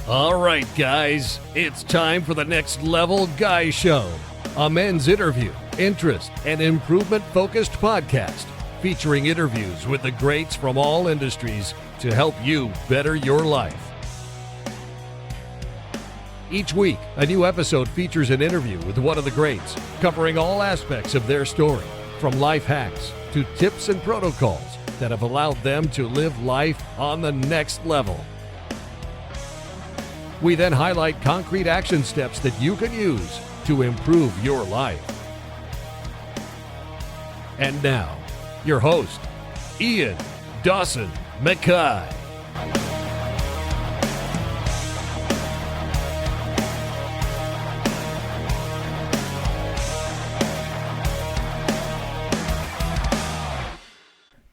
All right, guys, it's time for the Next Level Guy Show, a men's interview, interest, and improvement-focused podcast featuring interviews with the greats from all industries to help you better your life. Each week, a new episode features an interview with one of the greats, covering all aspects of their story, from life hacks to tips and protocols that have allowed them to live life on the next level. We then highlight concrete action steps that you can use to improve your life. And now, your host, Ian Dawson McKay.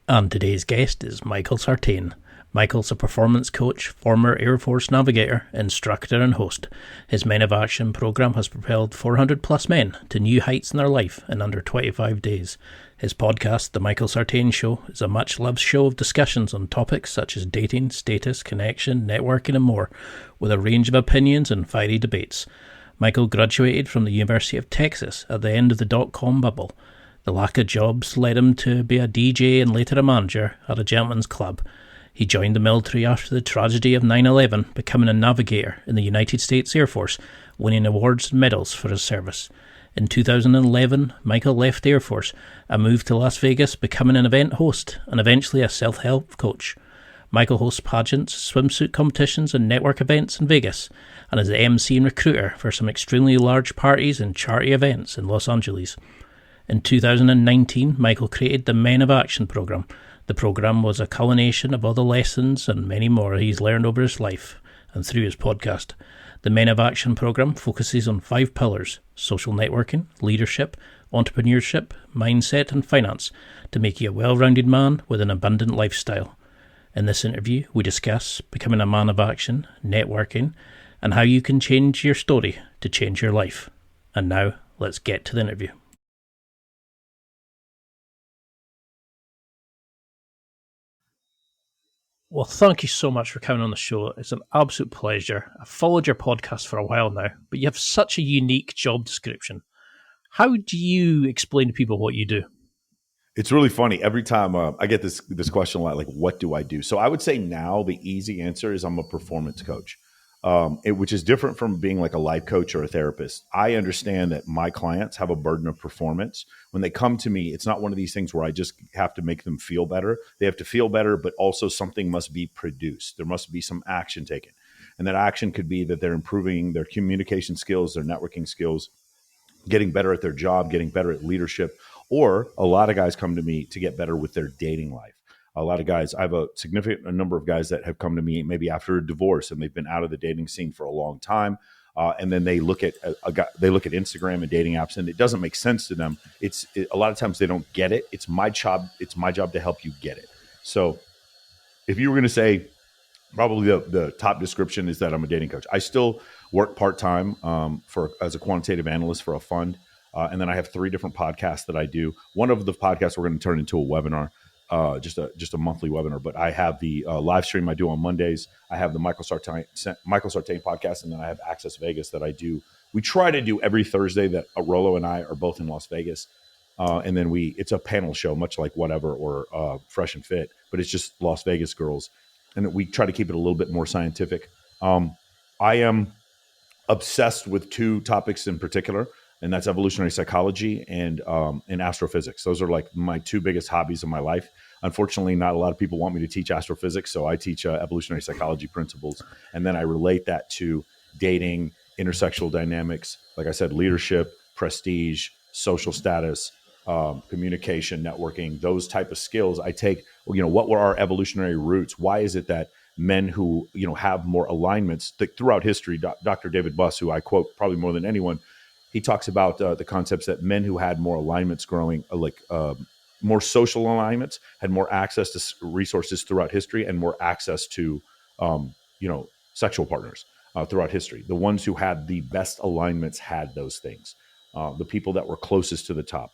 And today's guest is Michael Sartain. Michael's a performance coach, former Air Force Navigator, instructor and host. His Men of Action program has propelled 400 plus men to new heights in their life in under 25 days. His podcast, The Michael Sartain Show, is a much-loved show of discussions on topics such as dating, status, connection, networking and more, with a range of opinions and fiery debates. Michael graduated from the University of Texas at the end of the .com bubble. The lack of jobs led him to be a DJ and later a manager at a gentleman's club. He joined the military after the tragedy of 9/11, becoming a navigator in the United States Air Force, winning awards and medals for his service. In 2011, Michael left the Air Force and moved to Las Vegas, becoming an event host and eventually a self-help coach. Michael hosts pageants, swimsuit competitions and network events in Vegas, and is the MC and recruiter for some extremely large parties and charity events in Los Angeles. In 2019, Michael created the Men of Action program. The program was a culmination of all the lessons and many more he's learned over his life and through his podcast. The Men of Action program focuses on 5 pillars: social networking, leadership, entrepreneurship, mindset and finance to make you a well-rounded man with an abundant lifestyle. In this interview, we discuss becoming a man of action, networking, and how you can change your story to change your life. And now, let's get to the interview. Well, thank you so much for coming on the show. It's an absolute pleasure. I've followed your podcast for a while now, but you have such a unique job description. How do you explain to people what you do? It's really funny. Every time I get this question a lot, like, what do I do? So I would say now the easy answer is I'm a performance coach, which is different from being like a life coach or a therapist. I understand that my clients have a burden of performance. When they come to me, it's not one of these things where I just have to make them feel better. They have to feel better, but also something must be produced. There must be some action taken. And that action could be that they're improving their communication skills, their networking skills, getting better at their job, getting better at leadership. Or a lot of guys come to me to get better with their dating life. A lot of guys, I have a significant number of guys that have come to me maybe after a divorce and they've been out of the dating scene for a long time. And then they look at Instagram and dating apps, and it doesn't make sense to them. A lot of times they don't get it. It's my job to help you get it. So if you were going to say, probably the top description is that I'm a dating coach. I still work part-time as a quantitative analyst for a fund. And then I have 3 different podcasts that I do. One of the podcasts we're going to turn into a webinar. Just a monthly webinar, but I have the live stream I do on Mondays. I have the Michael Sartain podcast, and then I have Access Vegas that I do. We try to do every Thursday that Rolo and I are both in Las Vegas. And then it's a panel show, much like Whatever or Fresh and Fit, but it's just Las Vegas girls. And we try to keep it a little bit more scientific. I am obsessed with 2 topics in particular, and that's evolutionary psychology and astrophysics. Those are like my 2 biggest hobbies in my life. Unfortunately, not a lot of people want me to teach astrophysics, so I teach evolutionary psychology principles, and then I relate that to dating, intersexual dynamics, like I said, leadership, prestige, social status, communication, networking, those type of skills. I take, what were our evolutionary roots? Why is it that men who, have more alignments throughout history, Dr. David Buss, who I quote probably more than anyone, he talks about the concepts that men who had more alignments growing, more social alignments, had more access to resources throughout history and more access to, sexual partners throughout history. The ones who had the best alignments had those things. The people that were closest to the top,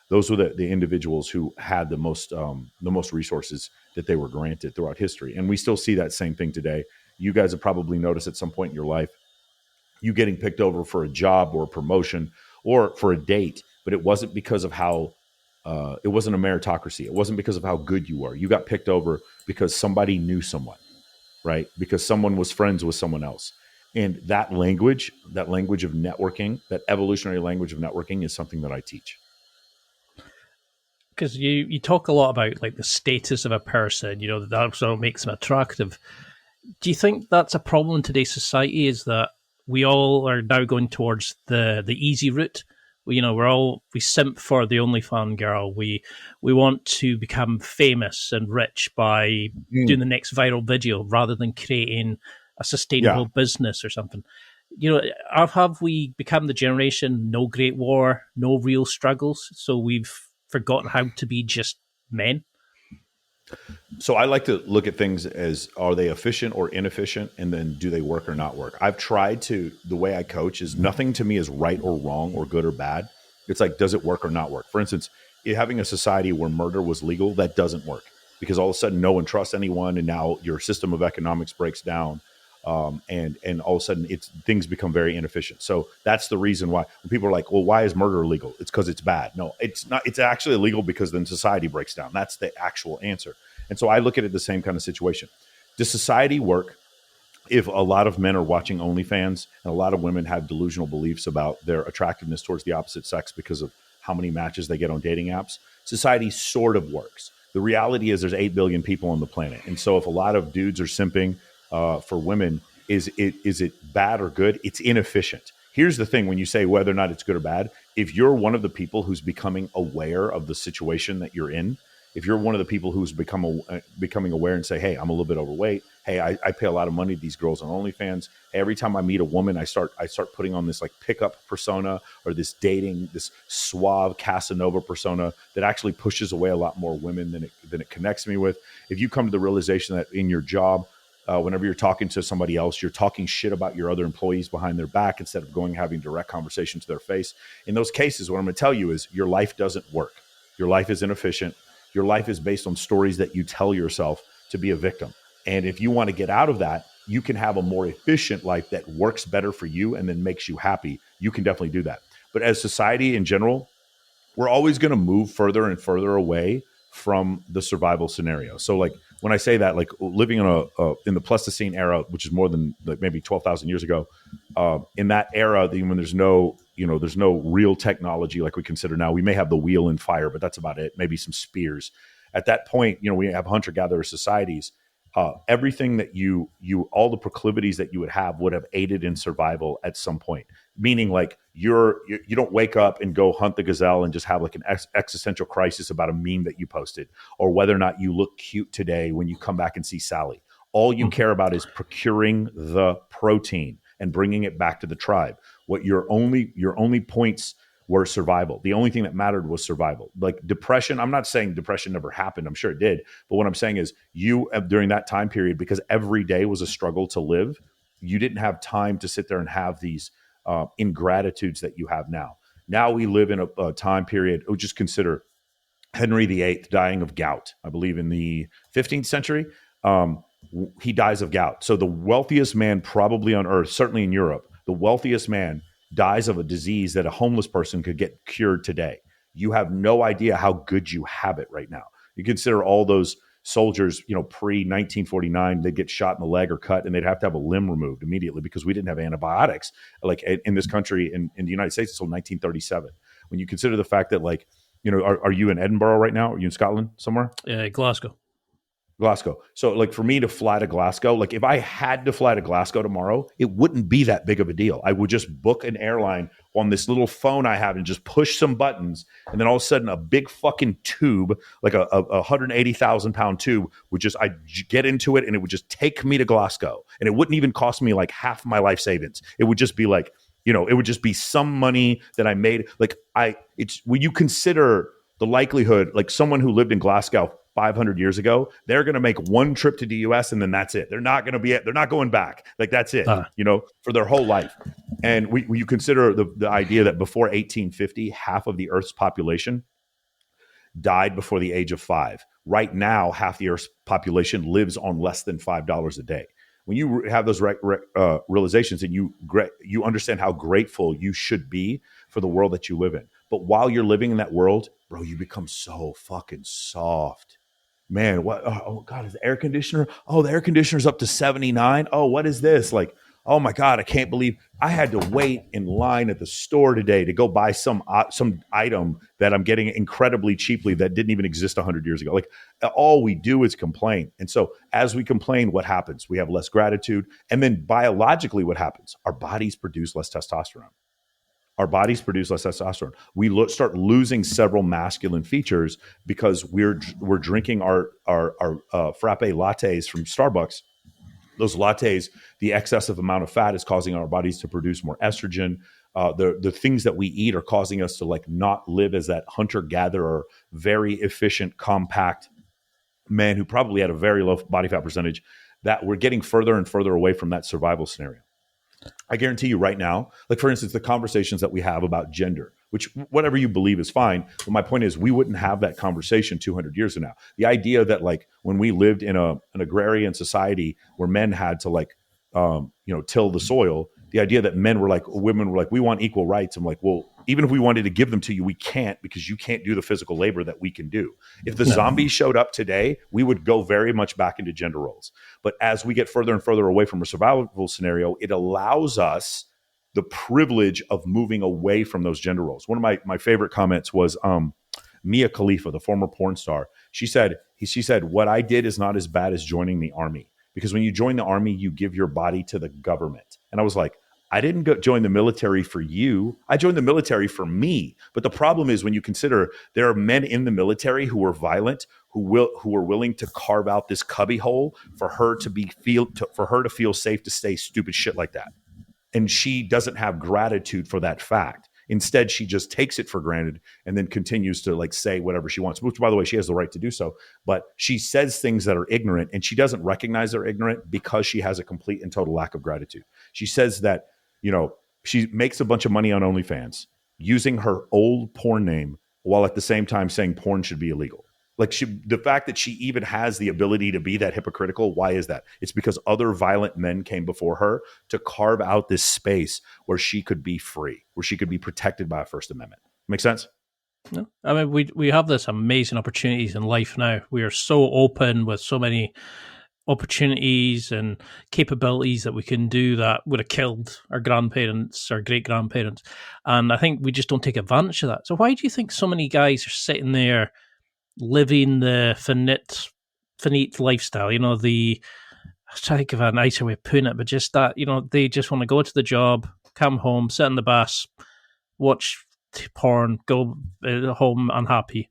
those were the individuals who had the most resources that they were granted throughout history. And we still see that same thing today. You guys have probably noticed at some point in your life, you getting picked over for a job or a promotion or for a date, but it wasn't because of how, it wasn't a meritocracy. It wasn't because of how good you were. You got picked over because somebody knew someone, right? Because someone was friends with someone else. And that language of networking, that evolutionary language of networking is something that I teach. Because you talk a lot about like the status of a person, that sort of makes them attractive. Do you think that's a problem in today's society? Is that we all are now going towards the easy route? We simp for the OnlyFans girl. We want to become famous and rich by doing the next viral video rather than creating a sustainable business or something. Have we become the generation no great war, no real struggles? So we've forgotten how to be just men? So I like to look at things as, are they efficient or inefficient? And then do they work or not work? I've tried to, the way I coach is nothing to me is right or wrong or good or bad. It's like, does it work or not work? For instance, having a society where murder was legal, that doesn't work because all of a sudden no one trusts anyone. And now your system of economics breaks down. And all of a sudden things become very inefficient. So that's the reason why when people are like, well, why is murder illegal? It's because it's bad. No, it's not. It's actually illegal because then society breaks down. That's the actual answer. And so I look at it the same kind of situation. Does society work if a lot of men are watching OnlyFans and a lot of women have delusional beliefs about their attractiveness towards the opposite sex because of how many matches they get on dating apps? Society sort of works. The reality is there's 8 billion people on the planet. And so if a lot of dudes are simping for women, is it bad or good? It's inefficient. Here's the thing: when you say whether or not it's good or bad, if you're one of the people who's becoming aware of the situation that you're in, if you're one of the people who's becoming aware and say, hey, I'm a little bit overweight. Hey, I pay a lot of money to these girls on OnlyFans. Hey, every time I meet a woman, I start putting on this like pickup persona or this suave Casanova persona that actually pushes away a lot more women than it connects me with. If you come to the realization that in your job, whenever you're talking to somebody else, you're talking shit about your other employees behind their back instead of having direct conversation to their face. In those cases, what I'm going to tell you is your life doesn't work. Your life is inefficient. Your life is based on stories that you tell yourself to be a victim. And if you want to get out of that, you can have a more efficient life that works better for you and then makes you happy. You can definitely do that. But as society in general, we're always going to move further and further away from the survival scenario. So like when I say that, like living in the Pleistocene era, which is more than like maybe 12,000 years ago, in that era, when there's no real technology like we consider now. We may have the wheel and fire, but that's about it. Maybe some spears. At that point, we have hunter-gatherer societies. Everything that all the proclivities that you would have aided in survival at some point. Meaning, like you don't wake up and go hunt the gazelle and just have like an existential crisis about a meme that you posted, or whether or not you look cute today when you come back and see Sally. All you care about is procuring the protein and bringing it back to the tribe. What your only points were survival. The only thing that mattered was survival. Like depression, I'm not saying depression never happened. I'm sure it did. But what I'm saying is you, during that time period, because every day was a struggle to live, you didn't have time to sit there and have these ingratitudes that you have now. Now we live in a time period, just consider Henry VIII dying of gout, I believe in the 15th century. He dies of gout. So the wealthiest man probably on earth, certainly in Europe, the wealthiest man dies of a disease that a homeless person could get cured today. You have no idea how good you have it right now. You consider all those soldiers, pre-1949, they'd get shot in the leg or cut, and they'd have to have a limb removed immediately because we didn't have antibiotics like in this country, in the United States until 1937. When you consider the fact that, like, are you in Edinburgh right now? Are you in Scotland somewhere? Glasgow. So like for me to fly to Glasgow, like if I had to fly to Glasgow tomorrow, it wouldn't be that big of a deal. I would just book an airline on this little phone I have and just push some buttons. And then all of a sudden a big fucking tube, like a 180,000 pound tube I'd get into it and it would just take me to Glasgow. And it wouldn't even cost me like half my life savings. It would just be like, it would just be some money that I made. Like it's when you consider the likelihood, like someone who lived in Glasgow 500 years ago, they're going to make one trip to the US and then that's it. They're not going back. Like that's it, for their whole life. And when you consider the idea that before 1850, half of the Earth's population died before the age of 5. Right now, half the Earth's population lives on less than $5 a day. when you have those realizations and you understand how grateful you should be for the world that you live in. But while you're living in that world, bro, you become so fucking soft. Man, what? Oh God, is the air conditioner? Oh, the air conditioner's up to 79. Oh, what is this? Like, oh my God, I can't believe I had to wait in line at the store today to go buy some item that I'm getting incredibly cheaply that didn't even exist 100 years ago. Like, all we do is complain. And so as we complain, what happens? We have less gratitude. And then biologically, what happens? Our bodies produce less testosterone. Our bodies produce less testosterone. We start losing several masculine features because we're drinking our frappe lattes from Starbucks. Those lattes, the excessive amount of fat is causing our bodies to produce more estrogen. The things that we eat are causing us to like not live as that hunter-gatherer, very efficient, compact man who probably had a very low body fat percentage. That we're getting further and further away from that survival scenario. I guarantee you right now, like for instance, the conversations that we have about gender, which whatever you believe is fine. But my point is we wouldn't have that conversation 200 years from now. The idea that like when we lived in an agrarian society where men had to like, till the soil, the idea that women were like, we want equal rights. I'm like, well, even if we wanted to give them to you, we can't because you can't do the physical labor that we can do. If the zombies showed up today, we would go very much back into gender roles. But as we get further and further away from a survival scenario, it allows us the privilege of moving away from those gender roles. One of my favorite comments was Mia Khalifa, the former porn star. She said, what I did is not as bad as joining the army. Because when you join the army, you give your body to the government. And I was like, I didn't join the military for you. I joined the military for me. But the problem is when you consider there are men in the military who are violent, who are willing to carve out this cubby hole for her to feel safe to say stupid shit like that. And she doesn't have gratitude for that fact. Instead, she just takes it for granted and then continues to like say whatever she wants, which by the way, she has the right to do so. But she says things that are ignorant and she doesn't recognize they're ignorant because she has a complete and total lack of gratitude. She says that, she makes a bunch of money on OnlyFans using her old porn name while at the same time saying porn should be illegal. Like the fact that she even has the ability to be that hypocritical, why is that? It's because other violent men came before her to carve out this space where she could be free, where she could be protected by a First Amendment. Make sense? No. I mean, we have this amazing opportunities in life now. We are so open with so many opportunities and capabilities that we can do that would have killed our grandparents, our great-grandparents. And I think we just don't take advantage of that. So why do you think so many guys are sitting there living the finite lifestyle? I was trying to think of a nicer way of putting it, but just that, they just want to go to the job, come home, sit on the bus, watch porn, go home unhappy.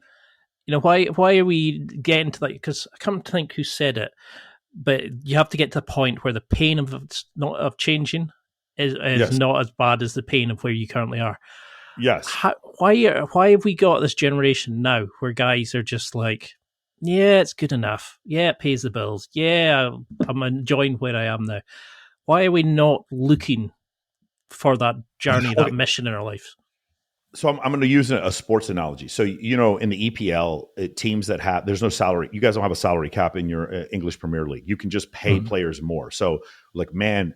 Why are we getting to that? Because I can't think who said it, but you have to get to the point where the pain of changing is Yes. not as bad as the pain of where you currently are. Yes. Why have we got this generation now where guys are just like, yeah, it's good enough. Yeah, it pays the bills. Yeah, I'm enjoying where I am now. Why are we not looking for that journey, that mission in our lives? So I'm going to use a sports analogy. So, in the EPL, teams that there's no salary. You guys don't have a salary cap in your English Premier League. You can just pay players more. So like Man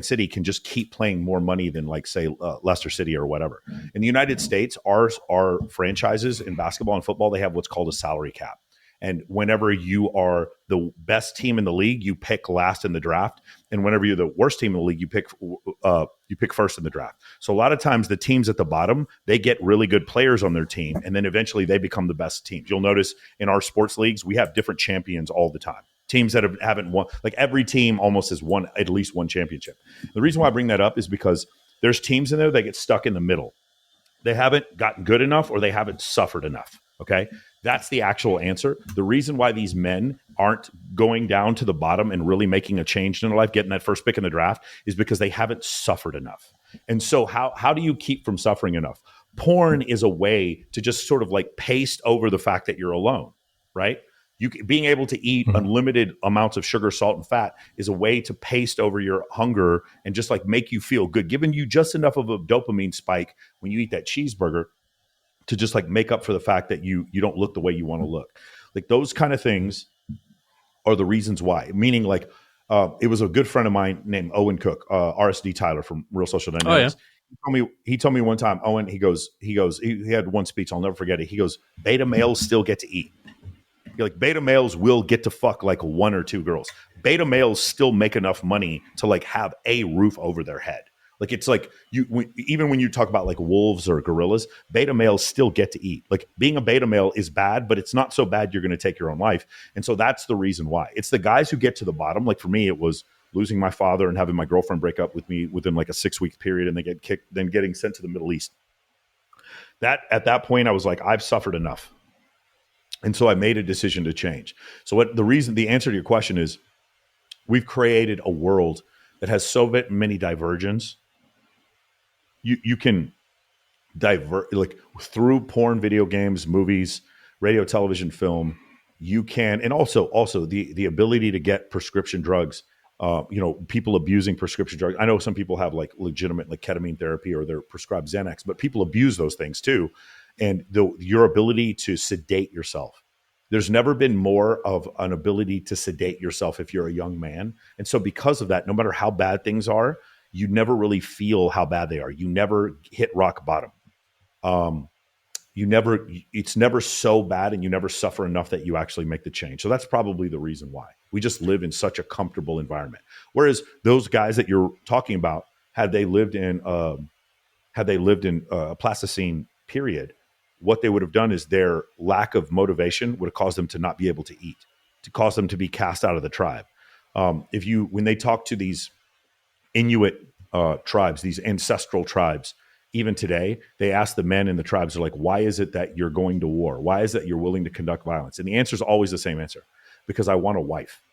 City can just keep playing more money than like say Leicester City or whatever. In the United States, our franchises in basketball and football, they have what's called a salary cap. And whenever you are the best team in the league, you pick last in the draft. And whenever you're the worst team in the league, you pick first in the draft. So a lot of times the teams at the bottom, they get really good players on their team. And then eventually they become the best teams. You'll notice in our sports leagues, we have different champions all the time. Teams that haven't won, like every team almost has won at least one championship. The reason why I bring that up is because there's teams in there that get stuck in the middle. They haven't gotten good enough or they haven't suffered enough. Okay. That's the actual answer. The reason why these men aren't going down to the bottom and really making a change in their life, getting that first pick in the draft, is because they haven't suffered enough. And so how do you keep from suffering enough? Porn is a way to just sort of like paste over the fact that you're alone, right? Being able to eat unlimited amounts of sugar, salt, and fat is a way to paste over your hunger and just like make you feel good, giving you just enough of a dopamine spike when you eat that cheeseburger to just like make up for the fact that you don't look the way you want to look. Like those kind of things are the reasons why. Meaning like It was a good friend of mine named Owen Cook, RSD Tyler from Real Social Oh yeah. Dynamics. He told me one time, Owen, he had one speech, I'll never forget it. He goes, beta males still get to eat. Like beta males will get to fuck like one or two girls. Beta males still make enough money to like have a roof over their head. Like it's like even when you talk about like wolves or gorillas, beta males still get to eat. Like being a beta male is bad, but it's not so bad you're going to take your own life. And so that's the reason why. It's the guys who get to the bottom. Like for me, it was losing my father and having my girlfriend break up with me within like a 6-week period, and they get kicked, then getting sent to the Middle East. That at that point, I was like, I've suffered enough. And so I made a decision to change. So the answer to your question is, we've created a world that has so many diversions. You can divert like through porn, video games, movies, radio, television, film. You can, and also the ability to get prescription drugs. People abusing prescription drugs. I know some people have like legitimate like ketamine therapy or they're prescribed Xanax, but people abuse those things too. And your ability to sedate yourself. There's never been more of an ability to sedate yourself if you're a young man. And so because of that, no matter how bad things are, you never really feel how bad they are. You never hit rock bottom. It's never so bad, and you never suffer enough that you actually make the change. So that's probably the reason why. We just live in such a comfortable environment. Whereas those guys that you're talking about, had they lived in a Pleistocene period, what they would have done is their lack of motivation would have caused them to not be able to eat, to cause them to be cast out of the tribe. When they talk to these Inuit tribes, these ancestral tribes, even today, they ask the men in the tribes, are like, why is it that you're going to war? Why is it that you're willing to conduct violence? And the answer is always the same answer: because I want a wife.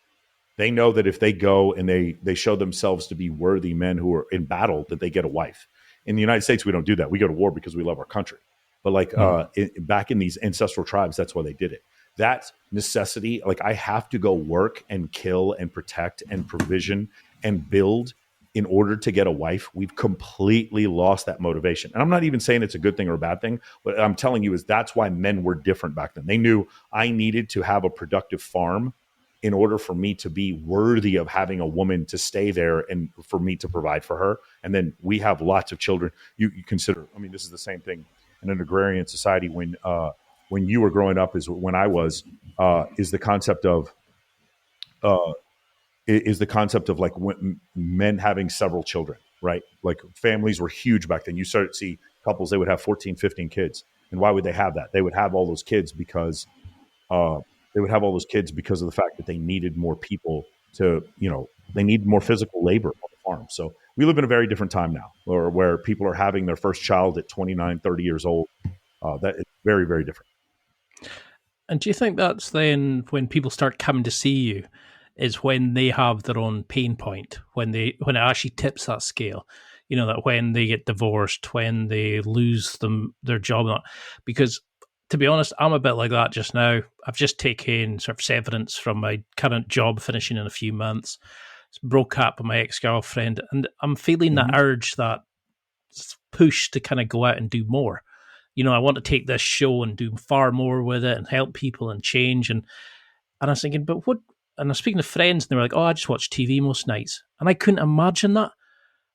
They know that if they go and they show themselves to be worthy men who are in battle, that they get a wife. In the United States, we don't do that. We go to war because we love our country. But like back in these ancestral tribes, that's why they did it. That necessity, like I have to go work and kill and protect and provision and build in order to get a wife. We've completely lost that motivation. And I'm not even saying it's a good thing or a bad thing. What I'm telling you is that's why men were different back then. They knew I needed to have a productive farm in order for me to be worthy of having a woman to stay there and for me to provide for her. And then we have lots of children. You consider, I mean, this is the same thing in an agrarian society when you were growing up is when I was, is the concept of like men having several children, right? Like families were huge back then. You started to see couples, they would have 14, 15 kids. And why would they have that? They would have all those kids because of the fact that they needed more people they need more physical labor on the farm. So we live in a very different time now where people are having their first child at 29, 30 years old. That is very, very different. And do you think that's then when people start coming to see you is when they have their own pain point, when it actually tips that scale, that when they get divorced, when they lose their job? Because to be honest, I'm a bit like that just now. I've just taken sort of severance from my current job finishing in a few months. Broke up with my ex-girlfriend, and I'm feeling that urge, that push to kind of go out and do more. I want to take this show and do far more with it and help people and change. And I was thinking, but what? And I was speaking to friends, and they were like, oh, I just watch TV most nights. And I couldn't imagine that.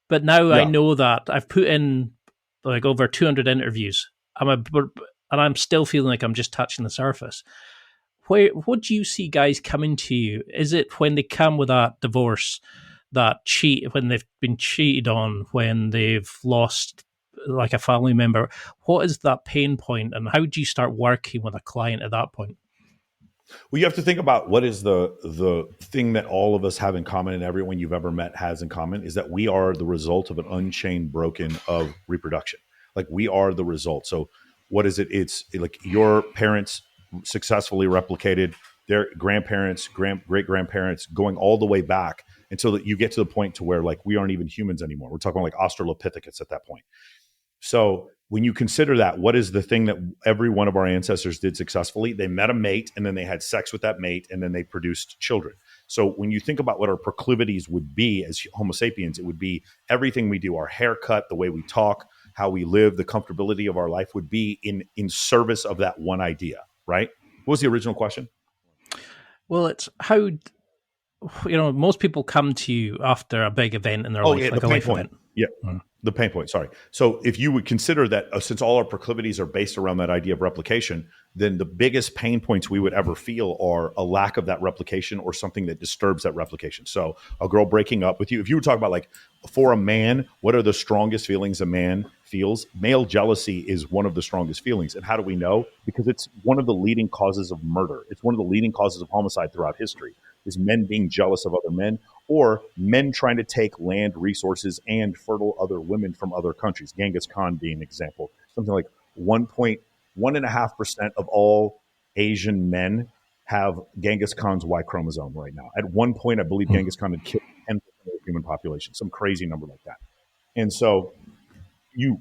But now I know that I've put in like over 200 interviews. And I'm still feeling like I'm just touching the surface. What do you see guys coming to you? Is it when they come with that divorce, when they've been cheated on, when they've lost like a family member? What is that pain point, and how do you start working with a client at that point? Well, you have to think about what is the thing that all of us have in common, and everyone you've ever met has in common, is that we are the result of an unchained broken of reproduction. Like we are the result. So what is it? It's like your parents successfully replicated their grandparents, great-grandparents, going all the way back until that you get to the point to where like we aren't even humans anymore. We're talking like Australopithecus at that point. So when you consider that, what is the thing that every one of our ancestors did successfully? They met a mate, and then they had sex with that mate, and then they produced children. So when you think about what our proclivities would be as Homo sapiens, it would be everything we do, our haircut, the way we talk, how we live, the comfortability of our life would be in service of that one idea, right? What was the original question? Well, it's how most people come to you after a big event in their life, Yeah, like the a pain life point. event. Yeah, the pain point. Sorry. So if you would consider that, since all our proclivities are based around that idea of replication, then the biggest pain points we would ever feel are a lack of that replication or something that disturbs that replication. So a girl breaking up with you, if you were talking about like for a man, what are the strongest feelings a man feels? Male jealousy is one of the strongest feelings. And how do we know? Because it's one of the leading causes of murder. It's one of the leading causes of homicide throughout history, is men being jealous of other men, or men trying to take land, resources, and fertile other women from other countries. Genghis Khan being an example. Something like 1.5% of all Asian men have Genghis Khan's Y chromosome right now. At one point, I believe Genghis Khan had killed 10% of the human population, some crazy number like that. And so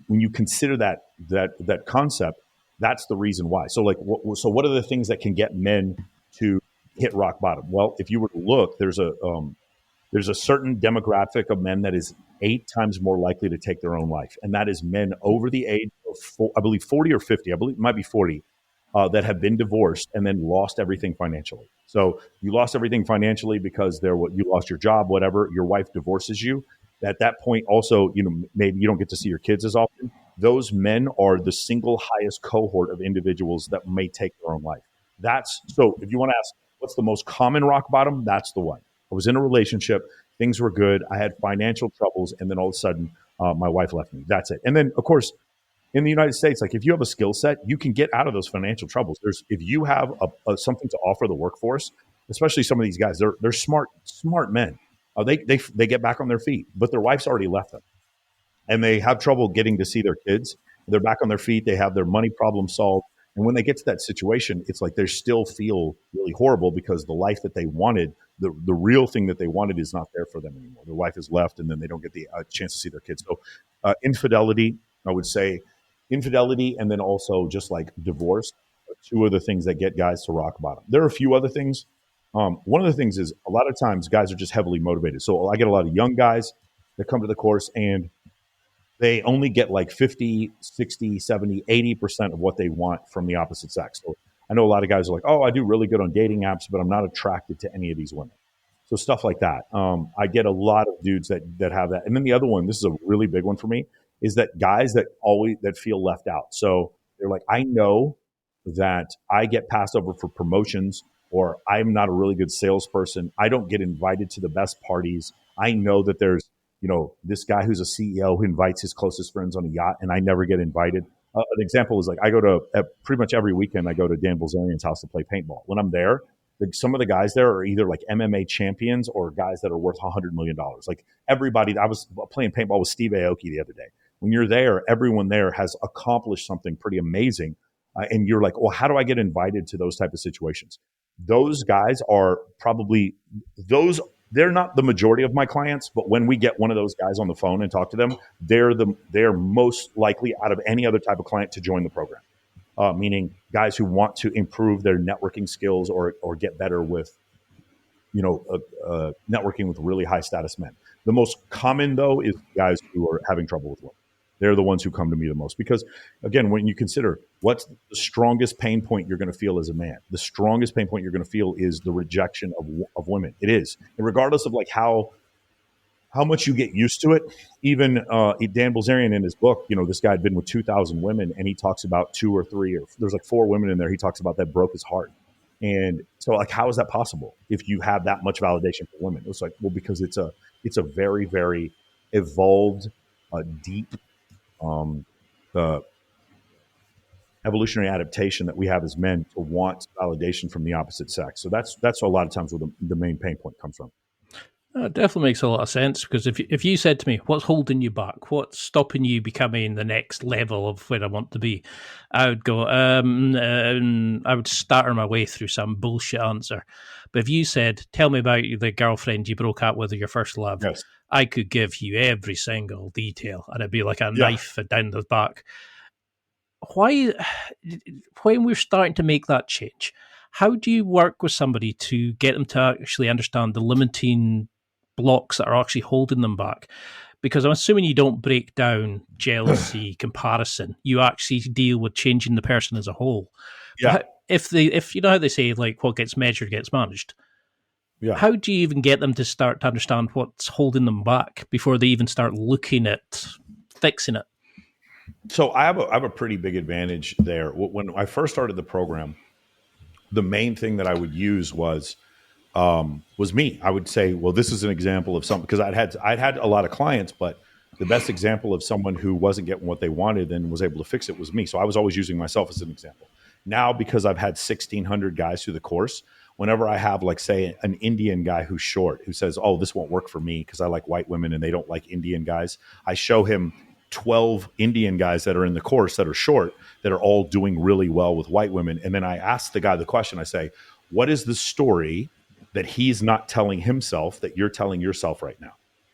when you consider that concept, that's the reason why. So what are the things that can get men to hit rock bottom? Well, if you were to look, there's a certain demographic of men that is 8 times more likely to take their own life. And that is men over the age of, I believe, 40 or 50. I believe it might be 40, that have been divorced and then lost everything financially. So you lost everything financially because you lost your job, whatever. Your wife divorces you. At that point, also, maybe you don't get to see your kids as often. Those men are the single highest cohort of individuals that may take their own life. So if you want to ask what's the most common rock bottom, that's the one. I was in a relationship, things were good, I had financial troubles, and then all of a sudden, my wife left me. That's it. And then, of course, in the United States, like if you have a skill set, you can get out of those financial troubles. If you have something to offer the workforce, especially some of these guys, they're smart men. They get back on their feet, but their wife's already left them, and they have trouble getting to see their kids. They're back on their feet. They have their money problem solved. And when they get to that situation, it's like they still feel really horrible because the life that they wanted, the real thing that they wanted, is not there for them anymore. Their wife is left, and then they don't get the chance to see their kids. So infidelity, I would say infidelity, and then also just like divorce are 2 of the things that get guys to rock bottom. There are a few other things. One of the things is a lot of times guys are just heavily motivated. So I get a lot of young guys that come to the course, and they only get like 50, 60, 70, 80% of what they want from the opposite sex. So I know a lot of guys are like, oh, I do really good on dating apps, but I'm not attracted to any of these women. So stuff like that. I get a lot of dudes that have that. And then the other one, this is a really big one for me, is that guys that feel left out. So they're like, I know that I get passed over for promotions, or I'm not a really good salesperson. I don't get invited to the best parties. I know that there's, this guy who's a CEO who invites his closest friends on a yacht, and I never get invited. An example is like I go to pretty much every weekend. I go to Dan Bilzerian's house to play paintball. When I'm there, some of the guys there are either like MMA champions or guys that are worth $100 million. Like everybody, I was playing paintball with Steve Aoki the other day. When you're there, everyone there has accomplished something pretty amazing, and you're like, well, how do I get invited to those type of situations? Those guys are probably they're not the majority of my clients, but when we get one of those guys on the phone and talk to them, they're most likely out of any other type of client to join the program. Meaning guys who want to improve their networking skills or get better with, networking with really high status men. The most common though is guys who are having trouble with women. They're the ones who come to me the most because, again, when you consider what's the strongest pain point you're going to feel as a man, the strongest pain point you're going to feel is the rejection of women. It is, and regardless of like how much you get used to it. Even Dan Bilzerian in his book, this guy had been with 2,000 women, and he talks about 2 or 3, or there's like 4 women in there. He talks about that broke his heart. And so, like, how is that possible if you have that much validation for women? It's like, well, because it's a very, very evolved, deep, evolutionary adaptation that we have as men to want validation from the opposite sex. So that's a lot of times where the main pain point comes from. It definitely makes a lot of sense because if you said to me, what's holding you back? What's stopping you becoming the next level of where I want to be? I would go, I would stutter my way through some bullshit answer. But if you said, tell me about the girlfriend you broke up with or your first love, yes, I could give you every single detail and it'd be like a knife down the back. Why, when we're starting to make that change, how do you work with somebody to get them to actually understand the limiting blocks that are actually holding them back? Because I'm assuming you don't break down jealousy, comparison. You actually deal with changing the person as a whole. Yeah. If you know how they say, like, what gets measured gets managed. Yeah. How do you even get them to start to understand what's holding them back before they even start looking at fixing it? So I have a pretty big advantage there. When I first started the program, the main thing that I would use was me. I would say, well, this is an example of something, because I'd had a lot of clients, but the best example of someone who wasn't getting what they wanted and was able to fix it was me. So I was always using myself as an example. Now, because I've had 1,600 guys through the course, whenever I have, like, say, an Indian guy who's short, who says, oh, this won't work for me because I like white women and they don't like Indian guys, I show him 12 Indian guys that are in the course that are short, that are all doing really well with white women. And then I ask the guy the question, I say, what is the story that he's not telling himself that you're telling yourself right now?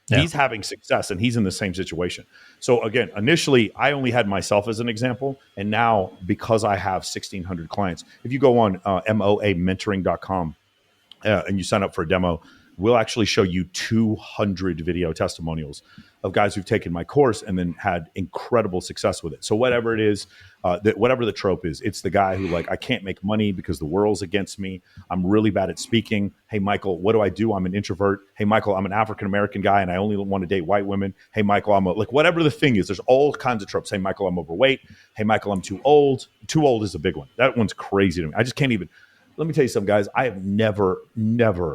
Yeah. He's having success and he's in the same situation. So again, initially I only had myself as an example. And now, because I have 1,600 clients, if you go on moamentoring.com and you sign up for a demo, we'll actually show you 200 video testimonials of guys who've taken my course and then had incredible success with it. So whatever it is, whatever the trope is, it's the guy who, like, I can't make money because the world's against me. I'm really bad at speaking. Hey, Michael, what do? I'm an introvert. Hey, Michael, I'm an African-American guy and I only want to date white women. Hey, Michael, whatever the thing is, there's all kinds of tropes. Hey, Michael, I'm overweight. Hey, Michael, I'm too old. Too old is a big one. That one's crazy to me. I just can't even. Let me tell you something, guys. I have never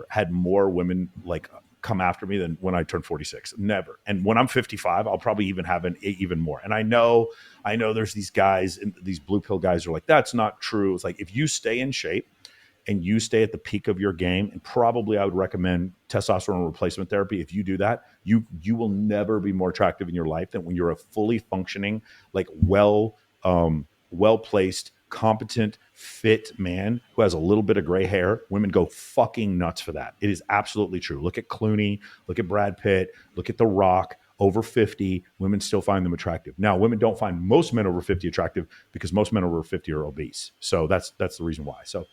had more women like come after me than when I turned 46. Never. And when I'm 55, I'll probably even have even more. And I know there's these guys, and these blue pill guys are like, that's not true. It's like, if you stay in shape and you stay at the peak of your game, and probably I would recommend testosterone replacement therapy. If you do that, you will never be more attractive in your life than when you're a fully functioning, like well-placed, competent, fit man who has a little bit of gray hair. Women go fucking nuts for that. It is absolutely true. Look at Clooney, look at Brad Pitt, look at The Rock. Over 50, women still find them attractive. Now, women don't find most men over 50 attractive because most men over 50 are obese. So that's the reason why. So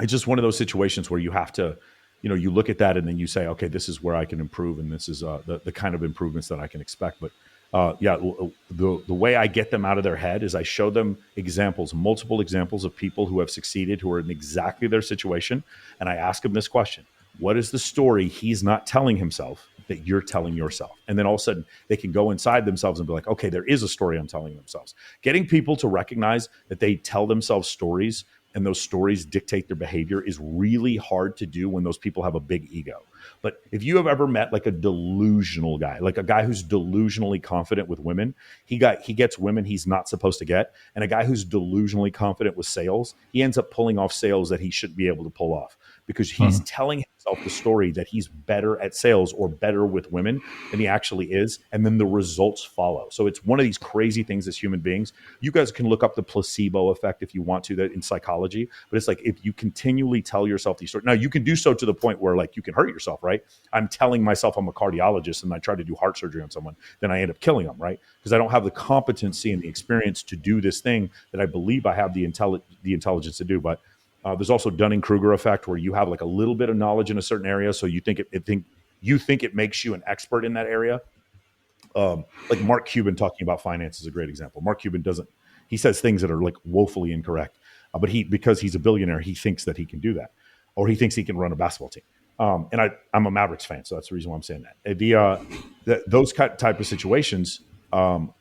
it's just one of those situations where you have to, you look at that and then you say, okay, this is where I can improve, and this is the kind of improvements that I can expect. But the way I get them out of their head is I show them examples, multiple examples of people who have succeeded, who are in exactly their situation. And I ask them this question: what is the story he's not telling himself that you're telling yourself? And then all of a sudden they can go inside themselves and be like, okay, there is a story I'm telling themselves. Getting people to recognize that they tell themselves stories and those stories dictate their behavior is really hard to do when those people have a big ego. But if you have ever met like a delusional guy, like a guy who's delusionally confident with women, he gets women he's not supposed to get. And a guy who's delusionally confident with sales, he ends up pulling off sales that he shouldn't be able to pull off, because he's telling himself the story that he's better at sales or better with women than he actually is. And then the results follow. So it's one of these crazy things as human beings. You guys can look up the placebo effect if you want to, that in psychology, but it's like, if you continually tell yourself these stories, now you can do so to the point where like you can hurt yourself, right? I'm telling myself I'm a cardiologist and I try to do heart surgery on someone, then I end up killing them, right? Because I don't have the competency and the experience to do this thing that I believe I have the intelligence to do. But there's also Dunning-Kruger effect, where you have like a little bit of knowledge in a certain area, so you think it makes you an expert in that area. Like Mark Cuban talking about finance is a great example. Mark Cuban he says things that are like woefully incorrect, but because he's a billionaire, he thinks that he can do that, or he thinks he can run a basketball team. And I'm a Mavericks fan, so that's the reason why I'm saying that. Those type of situations,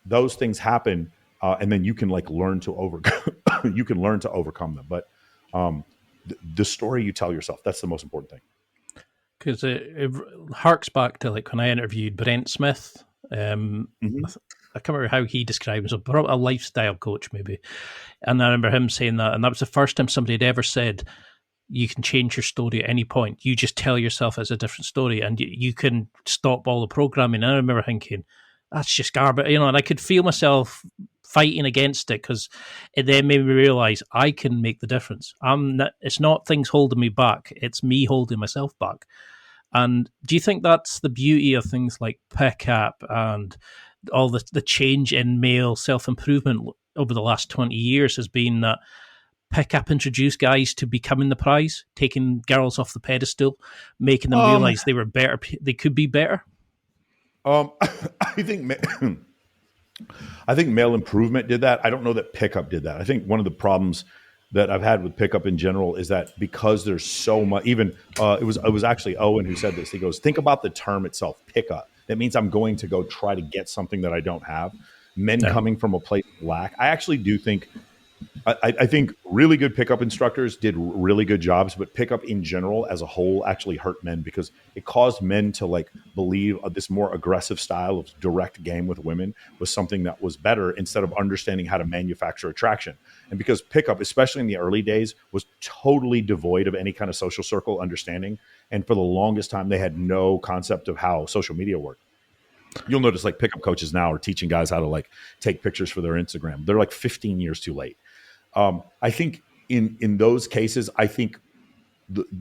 those things happen, and then you can like learn to overcome them. But the story you tell yourself, that's the most important thing. Because it harks back to like when I interviewed Brent Smith. I can't remember how he describes himself, a lifestyle coach maybe. And I remember him saying that, and that was the first time somebody had ever said, you can change your story at any point. You just tell yourself it's a different story, and you can stop all the programming. And I remember thinking, that's just garbage, and I could feel myself fighting against it, because it then made me realize I can make the difference. It's not things holding me back, it's me holding myself back. And do you think that's the beauty of things like pickup and all the change in male self-improvement over the last 20 years has been that pickup introduced guys to becoming the prize, taking girls off the pedestal, making them realize they were better, they could be better? I think male improvement did that. I don't know that pickup did that. I think one of the problems that I've had with pickup in general is that because there's so much, even it was actually Owen who said this. He goes, think about the term itself, pickup. That means I'm going to go try to get something that I don't have. Men coming from a place of lack. I actually do think, I think really good pickup instructors did really good jobs, but pickup in general as a whole actually hurt men because it caused men to like believe this more aggressive style of direct game with women was something that was better instead of understanding how to manufacture attraction. And because pickup, especially in the early days, was totally devoid of any kind of social circle understanding. And for the longest time, they had no concept of how social media worked. You'll notice like pickup coaches now are teaching guys how to like take pictures for their Instagram. They're like 15 years too late. I think in those cases, I think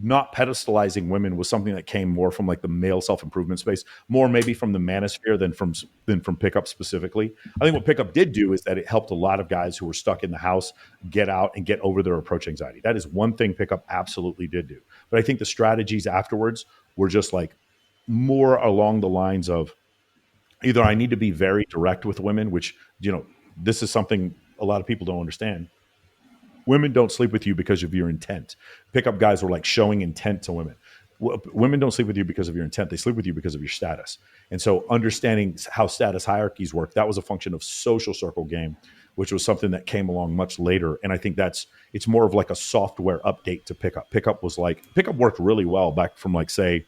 not pedestalizing women was something that came more from like the male self-improvement space, more maybe from the manosphere than from pickup specifically. I think what pickup did do is that it helped a lot of guys who were stuck in the house get out and get over their approach anxiety. That is one thing pickup absolutely did do. But I think the strategies afterwards were just like more along the lines of either I need to be very direct with women, which, you know, this is something a lot of people don't understand. Women don't sleep with you because of your intent. Pickup guys were like showing intent to women. Women don't sleep with you because of your intent. They sleep with you because of your status. And so understanding how status hierarchies work, that was a function of social circle game, which was something that came along much later. And I think it's more of like a software update to pickup. Pickup worked really well back from like, say,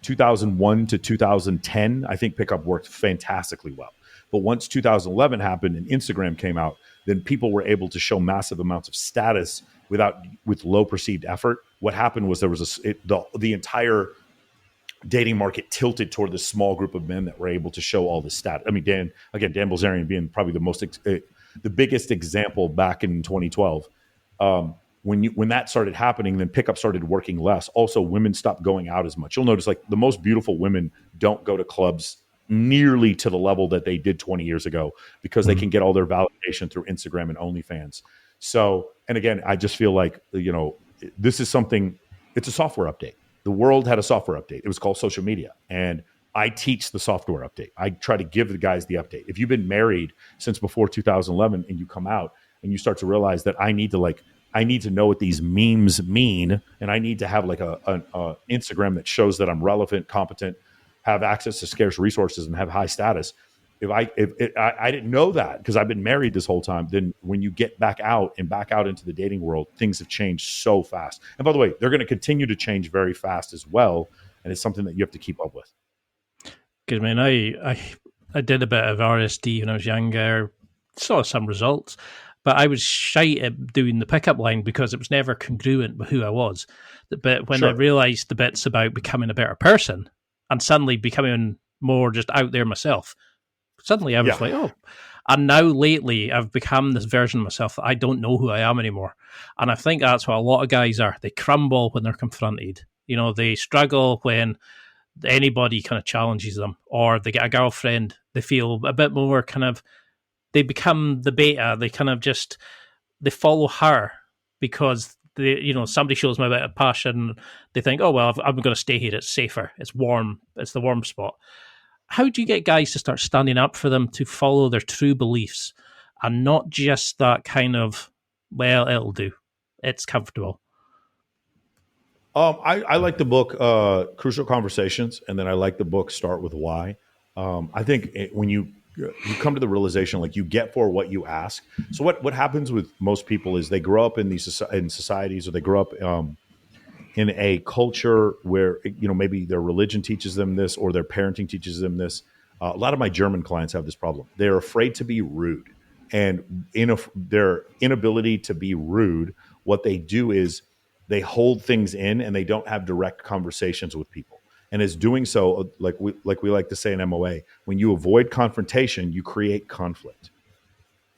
2001 to 2010. I think pickup worked fantastically well. But once 2011 happened and Instagram came out, then people were able to show massive amounts of status with low perceived effort. What happened was there was the entire dating market tilted toward this small group of men that were able to show all this status. I mean, Dan Bilzerian being probably the biggest example back in 2012. When that started happening, then pickup started working less. Also, women stopped going out as much. You'll notice like the most beautiful women don't go to clubs nearly to the level that they did 20 years ago because they can get all their validation through Instagram and OnlyFans. So, and again, I just feel like, you know, this is something, it's a software update. The world had a software update. It was called social media. And I teach the software update. I try to give the guys the update. If you've been married since before 2011 and you come out and you start to realize that I need to know what these memes mean, and I need to have like a Instagram that shows that I'm relevant, competent, have access to scarce resources, and have high status. If I didn't know that because I've been married this whole time, then when you get back out into the dating world, things have changed so fast. And by the way, they're going to continue to change very fast as well, and it's something that you have to keep up with. Because I mean, I did a bit of RSD when I was younger, saw some results, but I was shy at doing the pickup line because it was never congruent with who I was. But when I realised the bits about becoming a better person and suddenly becoming more just out there myself, suddenly I was like, oh. And now lately I've become this version of myself that I don't know who I am anymore. And I think that's what a lot of guys are. They crumble when they're confronted. You know, they struggle when anybody kind of challenges them, or they get a girlfriend, they feel a bit more kind of, they become the beta. They kind of just, they follow her because somebody shows me a bit of passion. They think, oh, well, I'm going to stay here. It's safer. It's warm. It's the warm spot. How do you get guys to start standing up for them to follow their true beliefs and not just that kind of, well, it'll do. It's comfortable. I like the book Crucial Conversations, and then I like the book Start With Why. I think when you come to the realization, like, you get for what you ask. So what happens with most people is they grow up in societies, or they grow up in a culture where, maybe their religion teaches them this, or their parenting teaches them this. A lot of my German clients have this problem. They're afraid to be rude, and their inability to be rude, what they do is they hold things in and they don't have direct conversations with people. And as doing so, like we like to say in MOA, when you avoid confrontation, you create conflict.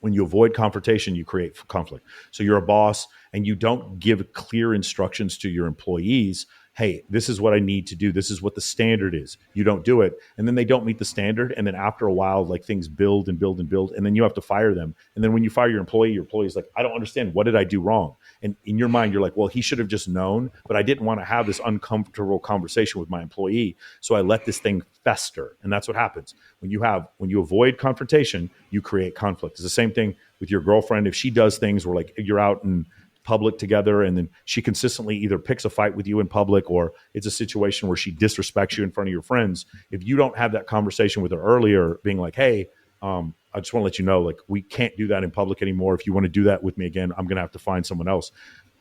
When you avoid confrontation, you create conflict. So you're a boss and you don't give clear instructions to your employees. Hey, this is what I need to do. This is what the standard is. You don't do it. And then they don't meet the standard. And then after a while, like, things build and build and build. And then you have to fire them. And then when you fire your employee is like, I don't understand. What did I do wrong? And in your mind, you're like, well, he should have just known, but I didn't want to have this uncomfortable conversation with my employee. So I let this thing fester. And that's what happens. When you avoid confrontation, you create conflict. It's the same thing with your girlfriend. If she does things where, like, you're out and public together, and then she consistently either picks a fight with you in public, or it's a situation where she disrespects you in front of your friends. If you don't have that conversation with her earlier, being like, hey, I just want to let you know, like, we can't do that in public anymore. If you want to do that with me again, I'm going to have to find someone else.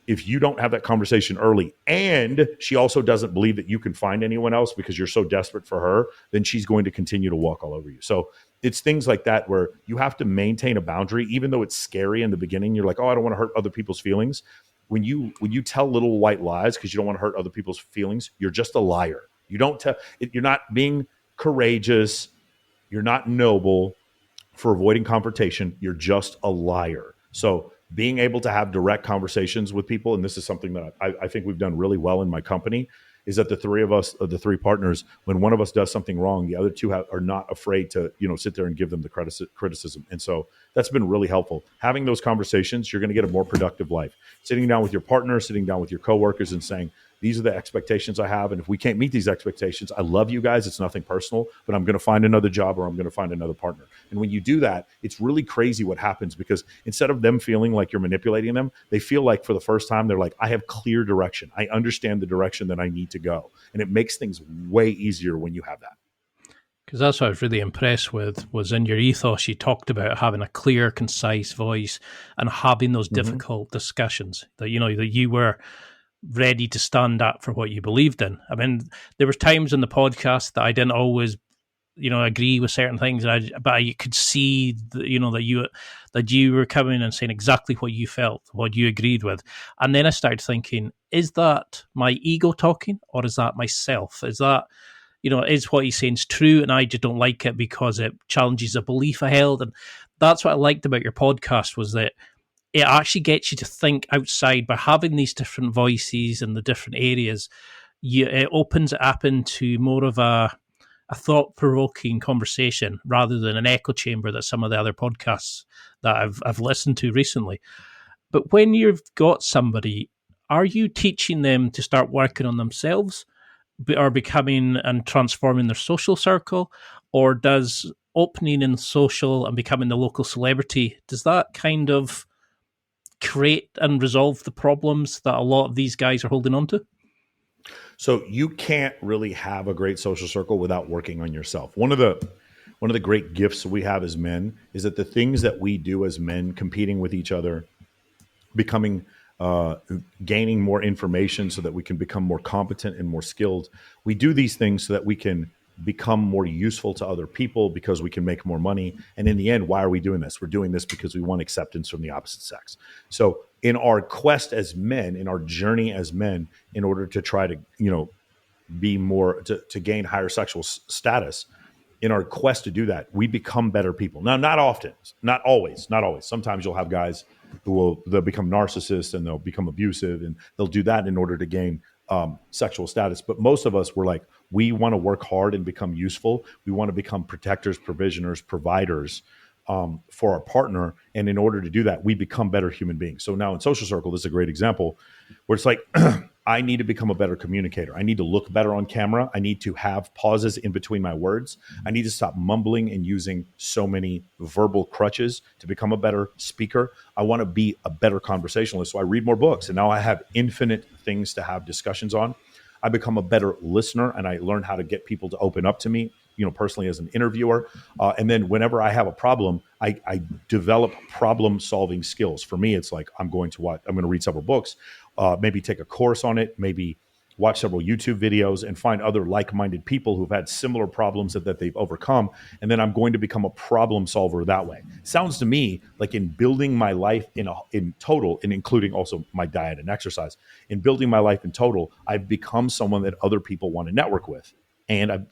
If you don't have that conversation early, and she also doesn't believe that you can find anyone else because you're so desperate for her, then she's going to continue to walk all over you. So it's things like that where you have to maintain a boundary, even though it's scary in the beginning. You're like, oh, I don't want to hurt other people's feelings. When you tell little white lies because you don't want to hurt other people's feelings, you're just a liar. You don't tell. You're not being courageous. You're not noble for avoiding confrontation. You're just a liar. So being able to have direct conversations with people, and this is something that I think we've done really well in my company, is that the three of us, the three partners, when one of us does something wrong, the other two are not afraid to, sit there and give them the criticism. And so that's been really helpful. Having those conversations, you're going to get a more productive life. Sitting down with your partner, sitting down with your coworkers and saying, these are the expectations I have. And if we can't meet these expectations, I love you guys. It's nothing personal, but I'm going to find another job or I'm going to find another partner. And when you do that, it's really crazy what happens, because instead of them feeling like you're manipulating them, they feel like for the first time, they're like, I have clear direction. I understand the direction that I need to go. And it makes things way easier when you have that. Because that's what I was really impressed with, was in your ethos, you talked about having a clear, concise voice and having those difficult discussions that, that you were ready to stand up for what you believed in. I mean, there was times in the podcast that I didn't always, agree with certain things, but you could see, that you were coming and saying exactly what you felt, what you agreed with. And then I started thinking, is that my ego talking, or is that myself? Is that, is what he's saying is true, and I just don't like it because it challenges a belief I held? And that's what I liked about your podcast, was that it actually gets you to think outside by having these different voices in the different areas. It opens it up into more of a thought-provoking conversation rather than an echo chamber that some of the other podcasts that I've listened to recently. But when you've got somebody, are you teaching them to start working on themselves, or becoming and transforming their social circle? Or does opening in social and becoming the local celebrity, does that kind of create and resolve the problems that a lot of these guys are holding on to? So you can't really have a great social circle without working on yourself. One of the great gifts we have as men is that the things that we do as men, competing with each other, becoming gaining more information so that we can become more competent and more skilled. We do these things so that we can become more useful to other people, because we can make more money. And in the end, why are we doing this? We're doing this because we want acceptance from the opposite sex. So in our quest as men, in our journey as men, in order to try to, be more, to gain higher sexual status, in our quest to do that, we become better people. Now, not often, not always. Sometimes you'll have guys they'll become narcissists and they'll become abusive, and they'll do that in order to gain sexual status. But most of us, we're like, we want to work hard and become useful. We want to become protectors, provisioners, providers for our partner. And in order to do that, we become better human beings. So now in social circle, this is a great example where it's like, I need to become a better communicator. I need to look better on camera. I need to have pauses in between my words. I need to stop mumbling and using so many verbal crutches to become a better speaker. I want to be a better conversationalist. So I read more books, and now I have infinite things to have discussions on. I become a better listener, and I learn how to get people to open up to me, personally as an interviewer. And then whenever I have a problem, I develop problem solving skills. For me, it's like, I'm going to read several books, maybe take a course on it, maybe watch several YouTube videos and find other like-minded people who've had similar problems that they've overcome. And then I'm going to become a problem solver that way. Sounds to me like in building my life in total, and including also my diet and exercise, in building my life in total, I've become someone that other people want to network with. And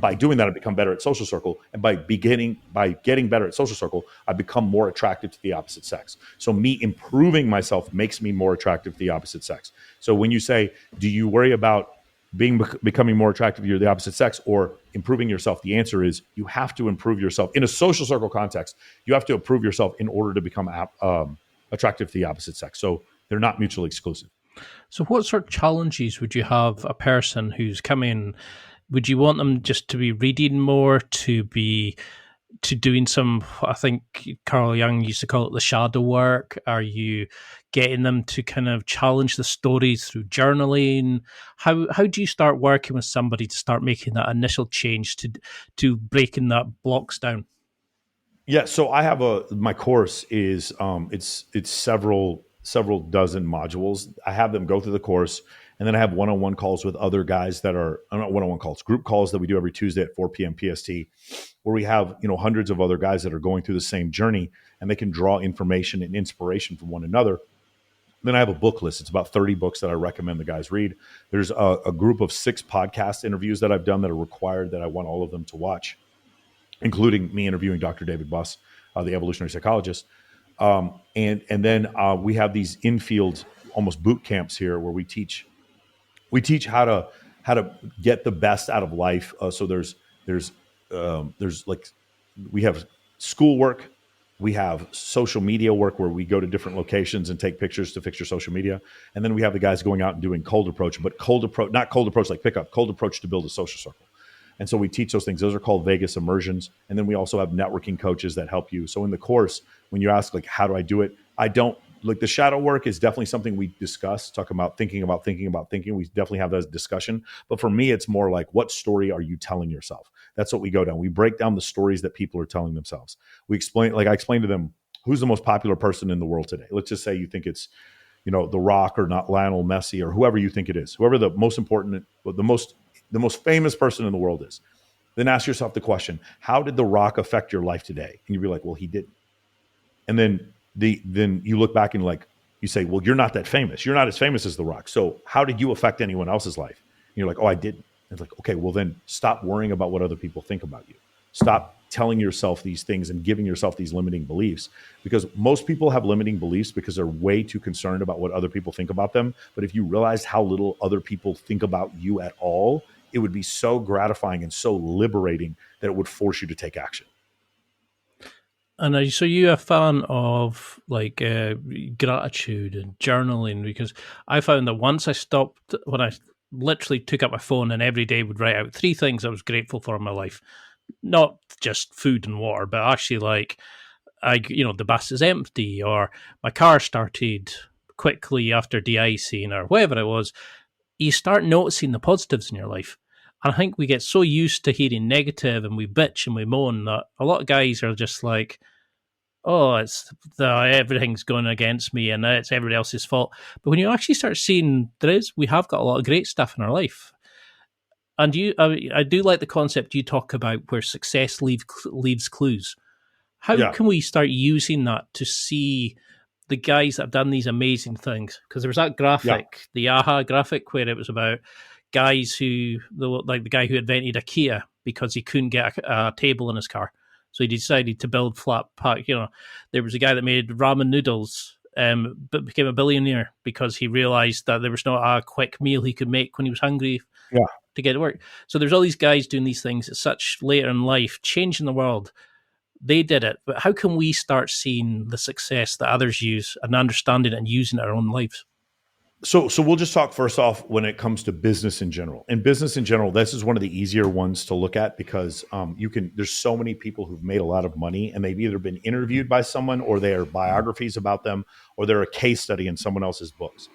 by doing that, I become better at social circle. And by getting better at social circle, I become more attractive to the opposite sex. So me improving myself makes me more attractive to the opposite sex. So when you say, do you worry about becoming more attractive to the opposite sex or improving yourself? The answer is, you have to improve yourself. In a social circle context, you have to improve yourself in order to become attractive to the opposite sex. So they're not mutually exclusive. So what sort of challenges would you have a person who's come in? Would you want them just to be reading more, to be, to doing some, I think Carl Jung used to call it the shadow work? Are you getting them to kind of challenge the stories through journaling? How do you start working with somebody to start making that initial change to breaking that blocks down? Yeah, so I have my course is it's several dozen modules. I have them go through the course, and then I have one-on-one calls with other guys that are not one-on-one calls, group calls that we do every Tuesday at 4 p.m. PST, where we have hundreds of other guys that are going through the same journey, and they can draw information and inspiration from one another. Then I have a book list. It's about 30 books that I recommend the guys read. There's a group of 6 podcast interviews that I've done that are required that I want all of them to watch, including me interviewing Dr. David Buss, the evolutionary psychologist. And then we have these infield almost boot camps here where we teach how to get the best out of life. So there's like, we have schoolwork, we have social media work where we go to different locations and take pictures to fix your social media. And then we have the guys going out and doing cold approach, but not cold approach like pickup, cold approach to build a social circle. And so we teach those things. Those are called Vegas immersions. And then we also have networking coaches that help you. So in the course, when you ask, like, how do I do it? I don't, like, the shadow work is definitely something we discuss, talking about thinking. We definitely have that discussion. But for me, it's more like, what story are you telling yourself? That's what we go down. We break down the stories that people are telling themselves. We explain, like I explained to them, who's the most popular person in the world today? Let's just say you think it's, The Rock or not Lionel Messi or whoever you think it is, whoever the most important, the most famous person in the world is. Then ask yourself the question, how did The Rock affect your life today? And you'd be like, well, he didn't. And then you look back and you say, well, you're not that famous. You're not as famous as The Rock. So how did you affect anyone else's life? And you're like, oh, I didn't. And it's like, okay, well then stop worrying about what other people think about you. Stop telling yourself these things and giving yourself these limiting beliefs, because most people have limiting beliefs because they're way too concerned about what other people think about them. But if you realized how little other people think about you at all, it would be so gratifying and so liberating that it would force you to take action. And so you're a fan of gratitude and journaling, because I found that once I stopped, when I literally took up my phone and every day would write out 3 things I was grateful for in my life, not just food and water, but actually the bus is empty, or my car started quickly after de-icing, or whatever it was, you start noticing the positives in your life. And I think we get so used to hearing negative and we bitch and we moan that a lot of guys are just like, oh, everything's going against me and it's everybody else's fault. But when you actually start seeing we have got a lot of great stuff in our life. And I do like the concept you talk about where success leaves clues. How can we start using that to see the guys that have done these amazing things? Because there was that graphic, the AHA graphic, where it was about guys like the guy who invented IKEA because he couldn't get a table in his car. So he decided to build flat pack. There was a guy that made ramen noodles, but became a billionaire because he realized that there was not a quick meal he could make when he was hungry to get to work. So there's all these guys doing these things at such later in life, changing the world. They did it. But how can we start seeing the success that others use and understanding it and using it in our own lives? So we'll just talk first off when it comes to business in general. In business in general, this is one of the easier ones to look at because there's so many people who've made a lot of money and they've either been interviewed by someone or they are biographies about them or they're a case study in someone else's books.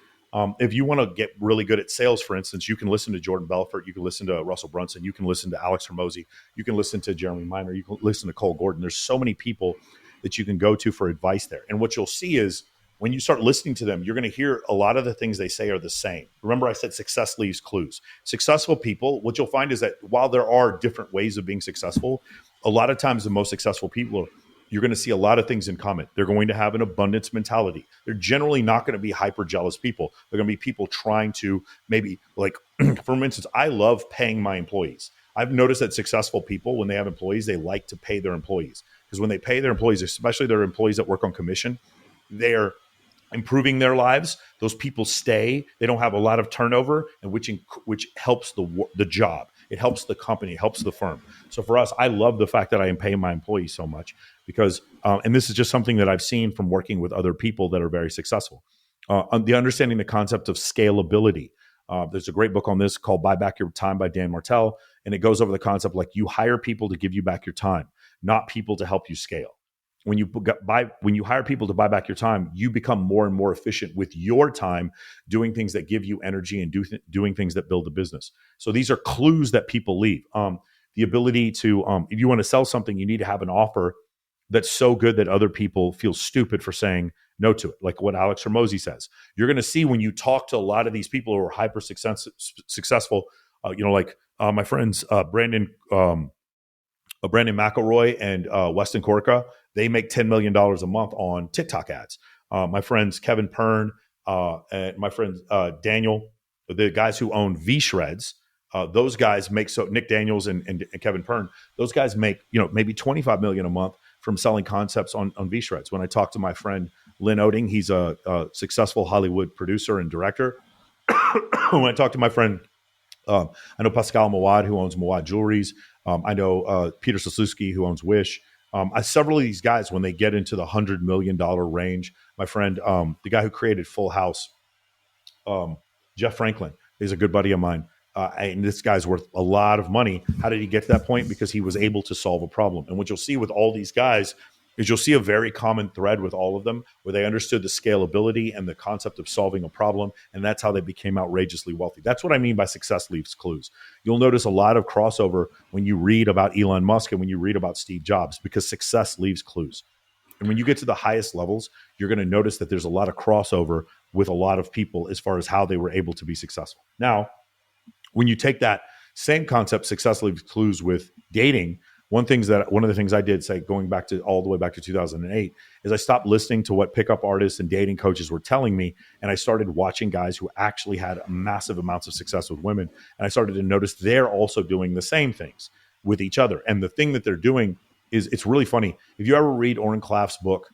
If you want to get really good at sales, for instance, you can listen to Jordan Belfort, you can listen to Russell Brunson, you can listen to Alex Hormozi, you can listen to Jeremy Miner, you can listen to Cole Gordon. There's so many people that you can go to for advice there. And what you'll see is when you start listening to them, you're going to hear a lot of the things they say are the same. Remember, I said success leaves clues. Successful people, what you'll find is that while there are different ways of being successful, a lot of times the most successful people, you're going to see a lot of things in common. They're going to have an abundance mentality. They're generally not going to be hyper jealous people. They're going to be people trying to maybe, like, for instance, I love paying my employees. I've noticed that successful people, when they have employees, they like to pay their employees. Because when they pay their employees, especially their employees that work on commission, they're improving their lives. Those people stay. They don't have a lot of turnover, and which helps the job. It helps the company. It helps the firm. So for us, I love the fact that I am paying my employees so much because, and this is just something that I've seen from working with other people that are very successful. The understanding the concept of scalability. There's a great book on this called Buy Back Your Time by Dan Martell. And it goes over the concept like you hire people to give you back your time. not people to help you scale. When you hire people to buy back your time, you become more and more efficient with your time, doing things that give you energy and doing things that build a business. So these are clues that people leave. The ability to, if you want to sell something, you need to have an offer that's so good that other people feel stupid for saying no to it. Like what Alex Hormozy says. You're going to see when you talk to a lot of these people who are hyper successful, like my friends Brandon McElroy and Weston Corca, they make $10 million a month on TikTok ads. My friends Kevin Pern and my friend Daniel, the guys who own V-Shreds, those guys make, so Nick Daniels and Kevin Pern, those guys make maybe $25 million a month from selling concepts on V-Shreds. When I talk to my friend Lynn Oding, he's a successful Hollywood producer and director. When I talk to my friend, I know Pascal Mawad, who owns Mawad Jewelries. I know Peter Sosluski, who owns Wish. Several of these guys, when they get into the $100 million range, my friend, the guy who created Full House, Jeff Franklin, is a good buddy of mine. And this guy's worth a lot of money. How did he get to that point? Because he was able to solve a problem. And what you'll see with all these guys is you'll see a very common thread with all of them, where they understood the scalability and the concept of solving a problem. And that's how they became outrageously wealthy. That's what I mean by success leaves clues. You'll notice a lot of crossover when you read about Elon Musk and when you read about Steve Jobs, because success leaves clues. And when you get to the highest levels, you're going to notice that there's a lot of crossover with a lot of people as far as how they were able to be successful. Now, when you take that same concept, success leaves clues, with dating, one of the things I did, say, going back to all the way back to 2008, is I stopped listening to what pickup artists and dating coaches were telling me, and I started watching guys who actually had massive amounts of success with women, and I started to notice they're also doing the same things with each other. And the thing that they're doing is, it's really funny. If you ever read Oren Klaff's book,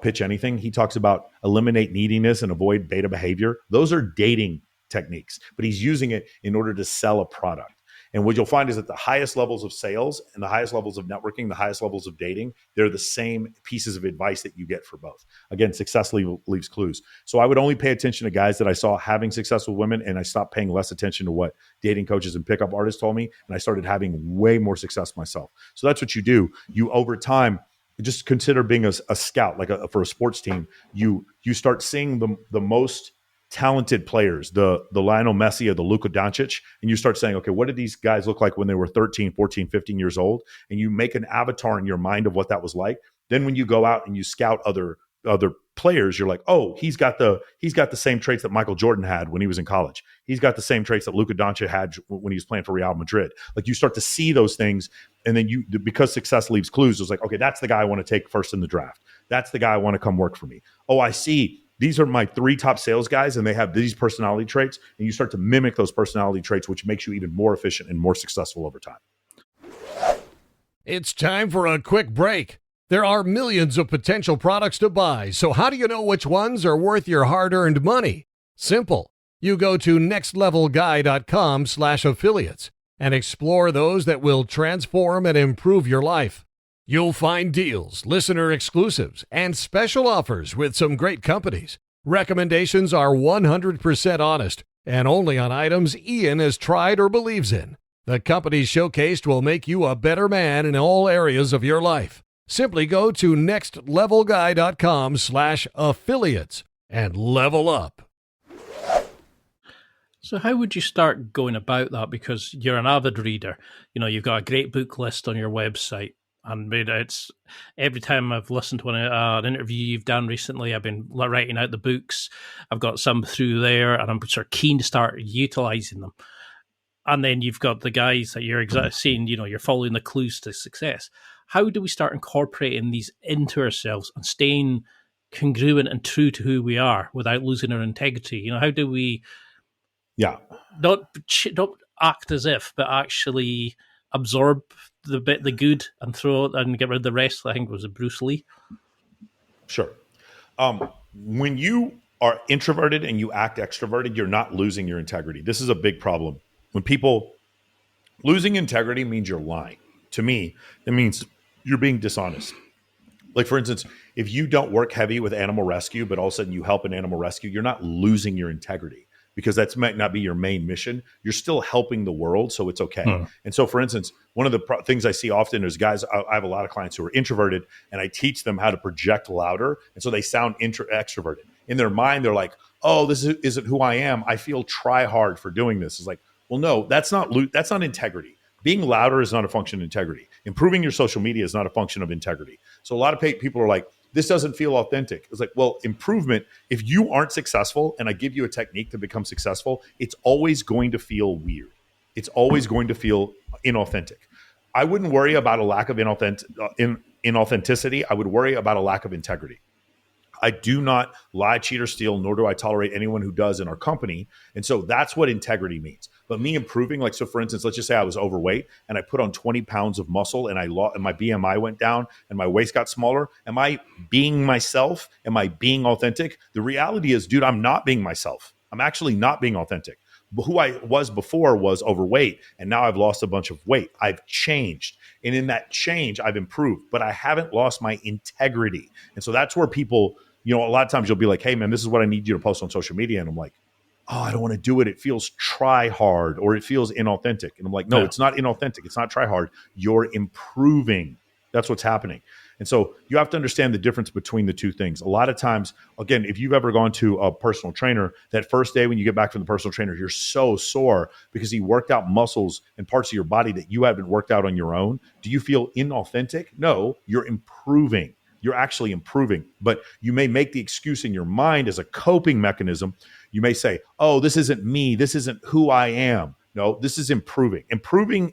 Pitch Anything, he talks about eliminate neediness and avoid beta behavior. Those are dating techniques, but he's using it in order to sell a product. And what you'll find is that the highest levels of sales and the highest levels of networking, the highest levels of dating, they're the same pieces of advice that you get for both. Again, success leaves clues. So I would only pay attention to guys that I saw having success with women, and I stopped paying less attention to what dating coaches and pickup artists told me, and I started having way more success myself. So that's what you do. You, over time, just consider being a scout, like for a sports team. You start seeing the most talented players, the Lionel Messi or the Luka Doncic, and you start saying, okay, what did these guys look like when they were 13, 14, 15 years old? And you make an avatar in your mind of what that was like. Then when you go out and you scout other players, you're like, oh, he's got the same traits that Michael Jordan had when he was in college. He's got the same traits that Luka Doncic had when he was playing for Real Madrid. Like, you start to see those things, and then because success leaves clues, it's like, okay, that's the guy I want to take first in the draft. That's the guy I want to come work for me. Oh, I see. These are my 3 top sales guys, and they have these personality traits, and you start to mimic those personality traits, which makes you even more efficient and more successful over time. It's time for a quick break. There are millions of potential products to buy, so how do you know which ones are worth your hard-earned money? Simple. You go to nextlevelguy.com/affiliates and explore those that will transform and improve your life. You'll find deals, listener exclusives, and special offers with some great companies. Recommendations are 100% honest and only on items Ian has tried or believes in. The companies showcased will make you a better man in all areas of your life. Simply go to nextlevelguy.com/affiliates and level up. So how would you start going about that? Because you're an avid reader. You've got a great book list on your website. And it's every time I've listened to an interview you've done recently, I've been writing out the books. I've got some through there, and I'm sort of keen to start utilizing them. And then you've got the guys that you're seeing, you're following the clues to success. How do we start incorporating these into ourselves and staying congruent and true to who we are without losing our integrity? How do we not act as if, but actually absorb the good and throw it and get rid of the rest? I think it was Bruce Lee. Sure. When you are introverted and you act extroverted, you're not losing your integrity. This is a big problem. When losing integrity means you're lying. To me, it means you're being dishonest. Like, for instance, if you don't work heavy with animal rescue, but all of a sudden you help an animal rescue, you're not losing your integrity. because that's might not be your main mission. You're still helping the world, so it's okay. And so, for instance, one of the things I see often is guys, I have a lot of clients who are introverted, and I teach them how to project louder, and so they sound extroverted. In their mind, they're like, oh, this isn't who I am. I feel try hard for doing this. It's like, well, no, that's not integrity. Being louder is not a function of integrity. Improving your social media is not a function of integrity. So a lot of people are like, this doesn't feel authentic. It's like, well, improvement, if you aren't successful and I give you a technique to become successful, it's always going to feel weird. It's always going to feel inauthentic. I wouldn't worry about a lack of inauthenticity. I would worry about a lack of integrity. I do not lie, cheat, or steal, nor do I tolerate anyone who does in our company. And so that's what integrity means. But me improving, like, so for instance, let's just say I was overweight and I put on 20 pounds of muscle and and my BMI went down and my waist got smaller. Am I being myself? Am I being authentic? The reality is, dude, I'm not being myself. I'm actually not being authentic. But who I was before was overweight, and now I've lost a bunch of weight. I've changed. And in that change, I've improved, but I haven't lost my integrity. And so that's where people, a lot of times you'll be like, hey, man, this is what I need you to post on social media. And I'm like, oh, I don't want to do it. It feels try hard, or it feels inauthentic. And I'm like, no, it's not inauthentic. It's not try hard. You're improving. That's what's happening. And so you have to understand the difference between the two things. A lot of times, again, if you've ever gone to a personal trainer, that first day when you get back from the personal trainer, you're so sore because he worked out muscles and parts of your body that you haven't worked out on your own. Do you feel inauthentic? No, you're improving. You're actually improving. But you may make the excuse in your mind as a coping mechanism. You may say, oh, this isn't me. This isn't who I am. No, this is improving. Improving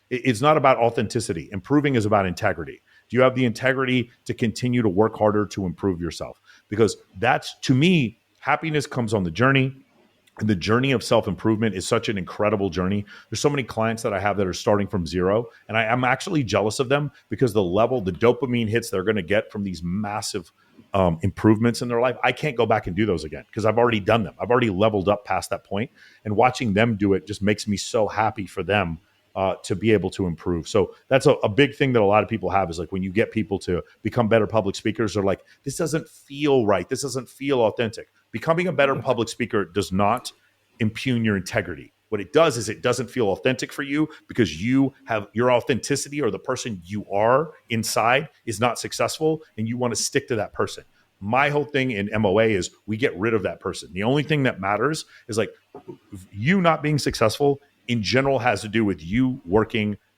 is not about authenticity. Improving is about integrity. Do you have the integrity to continue to work harder to improve yourself? Because that's, to me, happiness comes on the journey. And the journey of self-improvement is such an incredible journey. There's so many clients that I have that are starting from zero. And I'm actually jealous of them because the dopamine hits they're going to get from these massive improvements in their life, I can't go back and do those again because I've already done them. I've already leveled up past that point. And watching them do it just makes me so happy for them to be able to improve. So that's a big thing that a lot of people have is like when you get people to become better public speakers, they're like, this doesn't feel right. This doesn't feel authentic. Becoming a better public speaker does not impugn your integrity. What it does is it doesn't feel authentic for you because you have your authenticity or the person you are inside is not successful and you want to stick to that person. My whole thing in MOA is we get rid of that person. The only thing that matters is like you not being successful in general has to do with you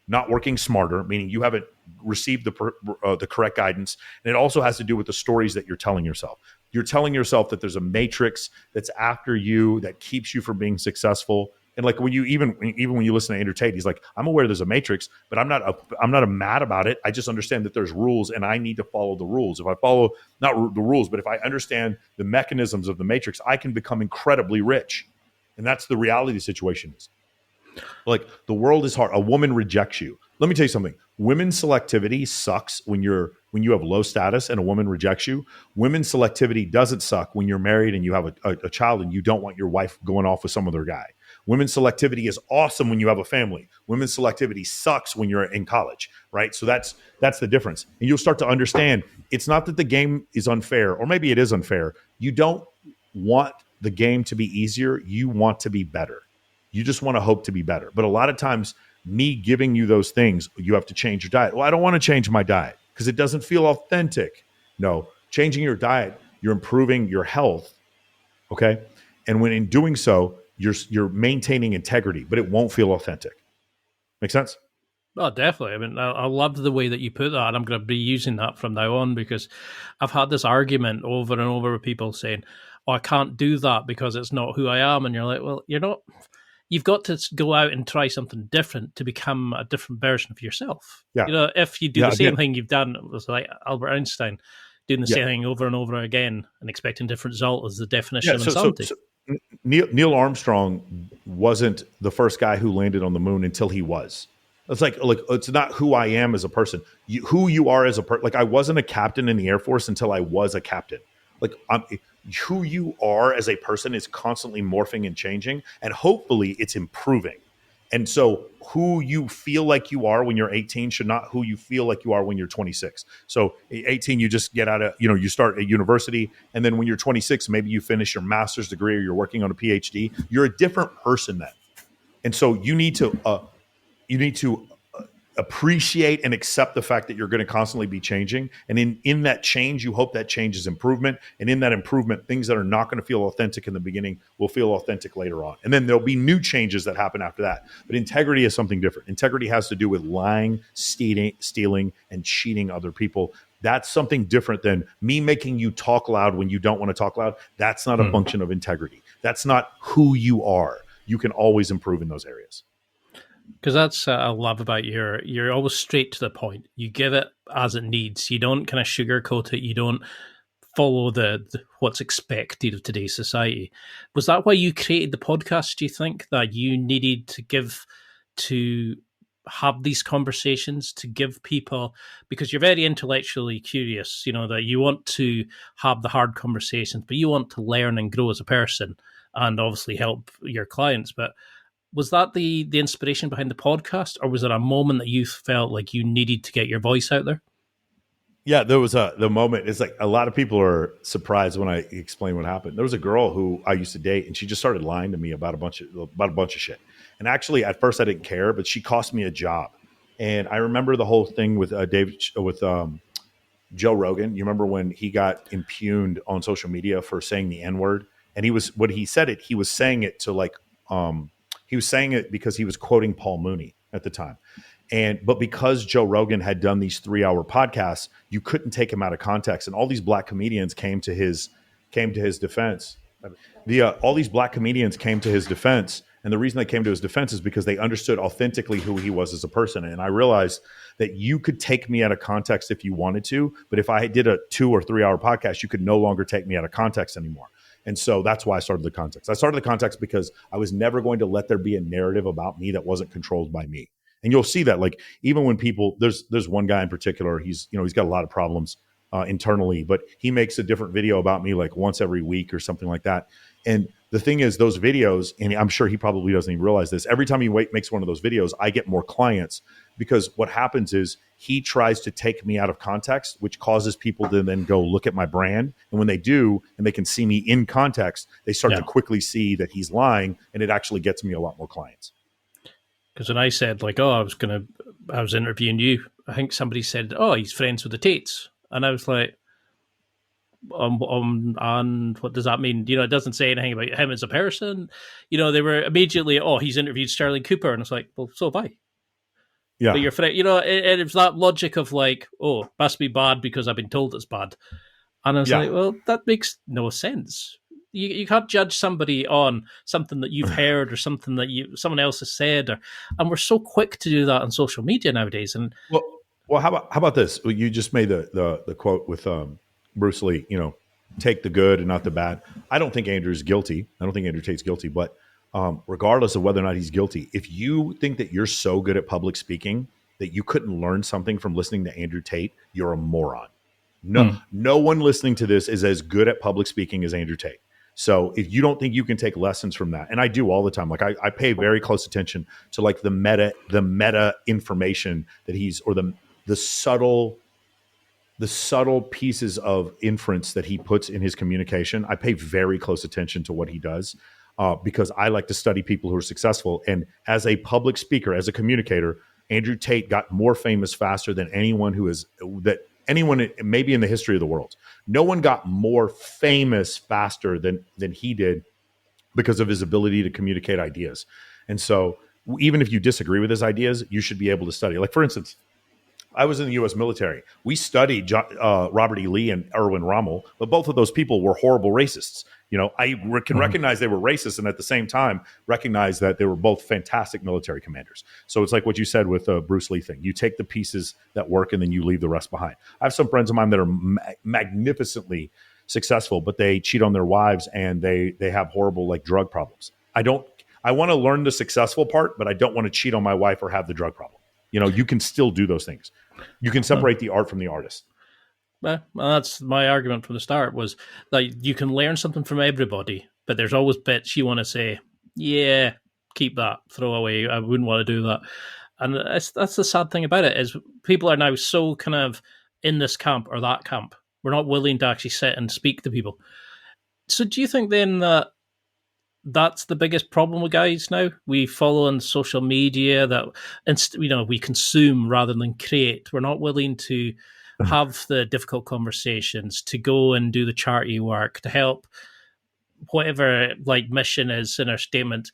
not working smarter, meaning you haven't received the correct guidance. And it also has to do with the stories that you're telling yourself. You're telling yourself that there's a matrix that's after you that keeps you from being successful. And like when you even when you listen to Andrew Tate, he's like, I'm aware there's a matrix, but I'm not mad about it. I just understand that there's rules and I need to follow the rules. If I follow not the rules, but if I understand the mechanisms of the matrix, I can become incredibly rich. And that's the reality situation is. Like the world is hard. A woman rejects you. Let me tell you something. Women's selectivity sucks when you have low status and a woman rejects you. Women's selectivity doesn't suck when you're married and you have a child and you don't want your wife going off with some other guy. Women's selectivity is awesome when you have a family. Women's selectivity sucks when you're in college, right? So that's the difference. And you'll start to understand it's not that the game is unfair, or maybe it is unfair. You don't want the game to be easier. You want to be better. You just want to hope to be better. But a lot of times, me giving you those things, you have to change your diet. Well, I don't want to change my diet because it doesn't feel authentic. No, changing your diet, you're improving your health, okay? And when in doing so, you're maintaining integrity, but it won't feel authentic. Make sense? Oh, definitely. I mean, I love the way that you put that. I'm going to be using that from now on because I've had this argument over and over with people saying, oh, I can't do that because it's not who I am. And you're like, well, you're not. You've got to go out and try something different to become a different version of yourself. Yeah. If you do the same thing you've done, it was like Albert Einstein doing the same thing over and over again and expecting different result is the definition of insanity. So Neil Armstrong wasn't the first guy who landed on the moon until he was. It's like it's not who I am as a person. Who you are as a person. Like I wasn't a captain in the Air Force until I was a captain. Like who you are as a person is constantly morphing and changing, and hopefully it's improving. And so who you feel like you are when you're 18 should not who you feel like you are when you're 26. So 18, you just get out of, you start at university. And then when you're 26, maybe you finish your master's degree or you're working on a PhD. You're a different person then. And so you need to appreciate and accept the fact that you're going to constantly be changing. And in that change, you hope that change is improvement. And in that improvement, things that are not going to feel authentic in the beginning will feel authentic later on. And then there'll be new changes that happen after that. But integrity is something different. Integrity has to do with lying, stealing, and cheating other people. That's something different than me making you talk loud when you don't want to talk loud. That's not a function of integrity. That's not who you are. You can always improve in those areas. Because that's I love about you're always straight to the point. You give it as it needs. You don't kind of sugarcoat it. You don't follow the what's expected of today's society. Was that why you created the podcast? Do you think that you needed to have these conversations to give people, because you're very intellectually curious, that you want to have the hard conversations, but you want to learn and grow as a person and obviously help your clients. But was that the inspiration behind the podcast, or was it a moment that you felt like you needed to get your voice out there? Yeah, there was the moment. It's like a lot of people are surprised when I explain what happened. There was a girl who I used to date, and she just started lying to me about a bunch of shit. And actually, at first, I didn't care, but she cost me a job. And I remember the whole thing with Joe Rogan. You remember when he got impugned on social media for saying the N-word? And he was saying it to he was saying it because he was quoting Paul Mooney at the time. But because Joe Rogan had done these 3-hour podcasts, you couldn't take him out of context. And all these black comedians came to his defense. All these black comedians came to his defense. And the reason they came to his defense is because they understood authentically who he was as a person. And I realized that you could take me out of context if you wanted to, but if I did a 2 or 3 hour podcast, you could no longer take me out of context anymore. And so that's why I started the context. I started the context because I was never going to let there be a narrative about me that wasn't controlled by me. And you'll see that, like, even when people, there's one guy in particular, he's got a lot of problems internally, but he makes a different video about me like once every week or something like that. And the thing is, those videos, and I'm sure he probably doesn't even realize this, every time he makes one of those videos, I get more clients, because what happens is he tries to take me out of context, which causes people to then go look at my brand. And when they do, and they can see me in context, they start to quickly see that he's lying, and it actually gets me a lot more clients. Because when I said, like, I was interviewing you, I think somebody said, he's friends with the Tates. And I was like, and what does that mean? It doesn't say anything about him as a person. They were immediately, he's interviewed Sterling Cooper. And it's like, well, so have I. Yeah. But your friend, it was that logic of like, must be bad because I've been told it's bad. And I was like, well, that makes no sense. You can't judge somebody on something that you've heard or something that someone else has said, and we're so quick to do that on social media nowadays. And well, how about this? You just made the quote with Bruce Lee. Take the good and not the bad. I don't think Andrew's guilty. I don't think Andrew Tate's guilty. But regardless of whether or not he's guilty, if you think that you're so good at public speaking that you couldn't learn something from listening to Andrew Tate, you're a moron. No one listening to this is as good at public speaking as Andrew Tate. So if you don't think you can take lessons from that, and I do all the time, like I pay very close attention to like the meta information that he's, or the subtle pieces of inference that he puts in his communication. I pay very close attention to what he does because I like to study people who are successful. And as a public speaker, as a communicator, Andrew Tate got more famous faster than anyone maybe in the history of the world. No one got more famous faster than he did because of his ability to communicate ideas. And so even if you disagree with his ideas, you should be able to study. Like, for instance, I was in the U.S. military. We studied Robert E. Lee and Erwin Rommel, but both of those people were horrible racists. I can recognize they were racist, and at the same time recognize that they were both fantastic military commanders. So it's like what you said with Bruce Lee thing. You take the pieces that work, and then you leave the rest behind. I have some friends of mine that are magnificently successful, but they cheat on their wives, and they have horrible like drug problems. I want to learn the successful part, but I don't want to cheat on my wife or have the drug problem. You can still do those things. You can separate the art from the artist. Well, that's my argument from the start, was that you can learn something from everybody, but there's always bits you want to say, keep keep that, throw away. I wouldn't want to do that. And that's the sad thing about it, is people are now so kind of in this camp or that camp. We're not willing to actually sit and speak to people. So do you think then that that's the biggest problem with guys now? We follow on social media that we consume rather than create. We're not willing to have the difficult conversations, to go and do the charity work, to help whatever mission is in our statement.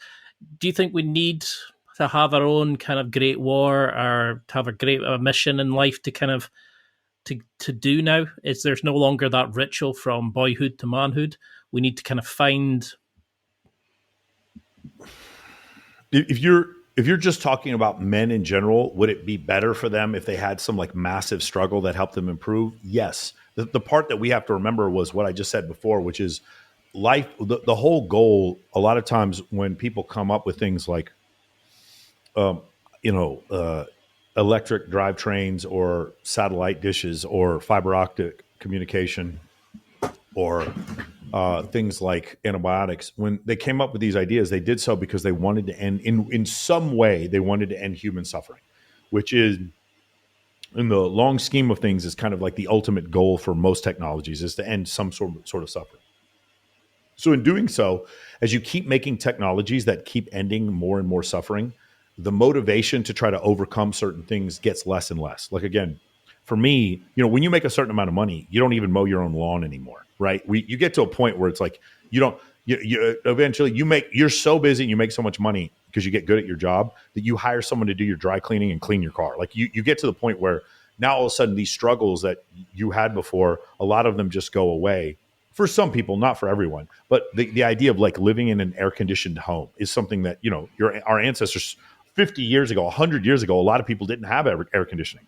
Do you think we need to have our own kind of great war, or to have a mission in life to kind of to do now? Is there's no longer that ritual from boyhood to manhood? We need to kind of find. If you're just talking about men in general, would it be better for them if they had some massive struggle that helped them improve? Yes. The part that we have to remember was what I just said before, which is life. The whole goal, a lot of times when people come up with things like, electric drivetrains or satellite dishes or fiber optic communication or things like antibiotics, when they came up with these ideas, they did so because they wanted to end in some way. They wanted to end human suffering, which is, in the long scheme of things, is kind of like the ultimate goal for most technologies, is to end some sort of suffering. So in doing so, as you keep making technologies that keep ending more and more suffering, the motivation to try to overcome certain things gets less and less. Like, again, for me, when you make a certain amount of money, you don't even mow your own lawn anymore, right? You get to a point where it's like, you eventually you're so busy and you make so much money because you get good at your job that you hire someone to do your dry cleaning and clean your car. Like you get to the point where now all of a sudden these struggles that you had before, a lot of them just go away. For some people, not for everyone, but the idea of living in an air-conditioned home is something that, our ancestors 50 years ago, 100 years ago, a lot of people didn't have air conditioning.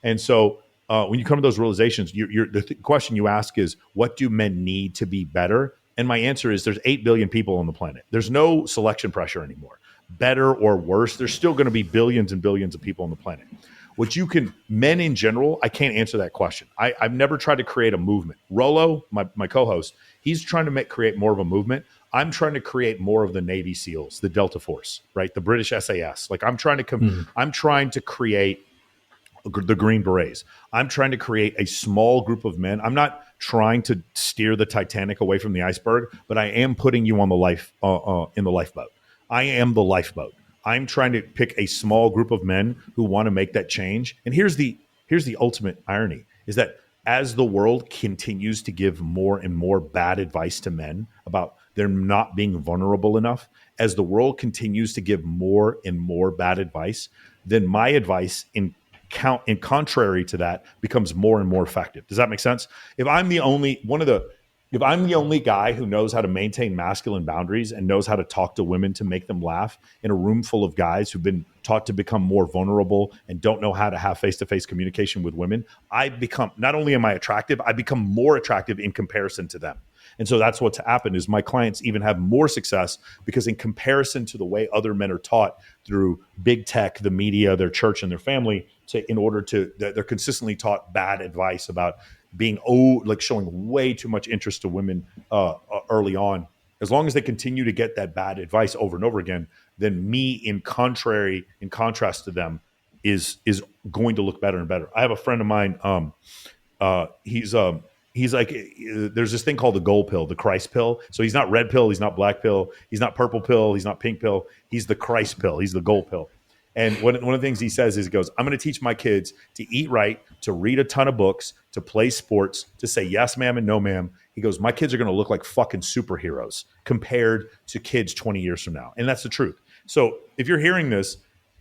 And so when you come to those realizations, the question you ask is, what do men need to be better? And my answer is, there's 8 billion people on the planet. There's no selection pressure anymore. Better or worse, there's still going to be billions and billions of people on the planet. Men in general, I can't answer that question. I've never tried to create a movement. Rollo, my co-host, he's trying to create more of a movement. I'm trying to create more of the Navy SEALs, the Delta Force, right? The British SAS. I'm trying to create the Green Berets. I'm trying to create a small group of men. I'm not trying to steer the Titanic away from the iceberg, but I am putting you on the in the lifeboat. I am the lifeboat. I'm trying to pick a small group of men who want to make that change. And here's the ultimate irony, is that as the world continues to give more and more bad advice to men about they're not being vulnerable enough, as the world continues to give more and more bad advice, then my advice in contrary to that becomes more and more effective. Does that make sense? If I'm the only guy who knows how to maintain masculine boundaries and knows how to talk to women to make them laugh in a room full of guys who've been taught to become more vulnerable and don't know how to have face-to-face communication with women, not only am I attractive, I become more attractive in comparison to them. And so that's what's happened, is my clients even have more success because in comparison to the way other men are taught through big tech, the media, their church, and their family, they're consistently taught bad advice about being showing way too much interest to women early on. As long as they continue to get that bad advice over and over again, then me, in contrast to them, is going to look better and better. I have a friend of mine. He's like, there's this thing called the gold pill, the Christ pill. So he's not red pill, he's not black pill, he's not purple pill, he's not pink pill. He's the Christ pill. He's the gold pill. And one of the things he says is, he goes, I'm going to teach my kids to eat right, to read a ton of books, to play sports, to say yes, ma'am, and no, ma'am. He goes, my kids are going to look like fucking superheroes compared to kids 20 years from now. And that's the truth. So if you're hearing this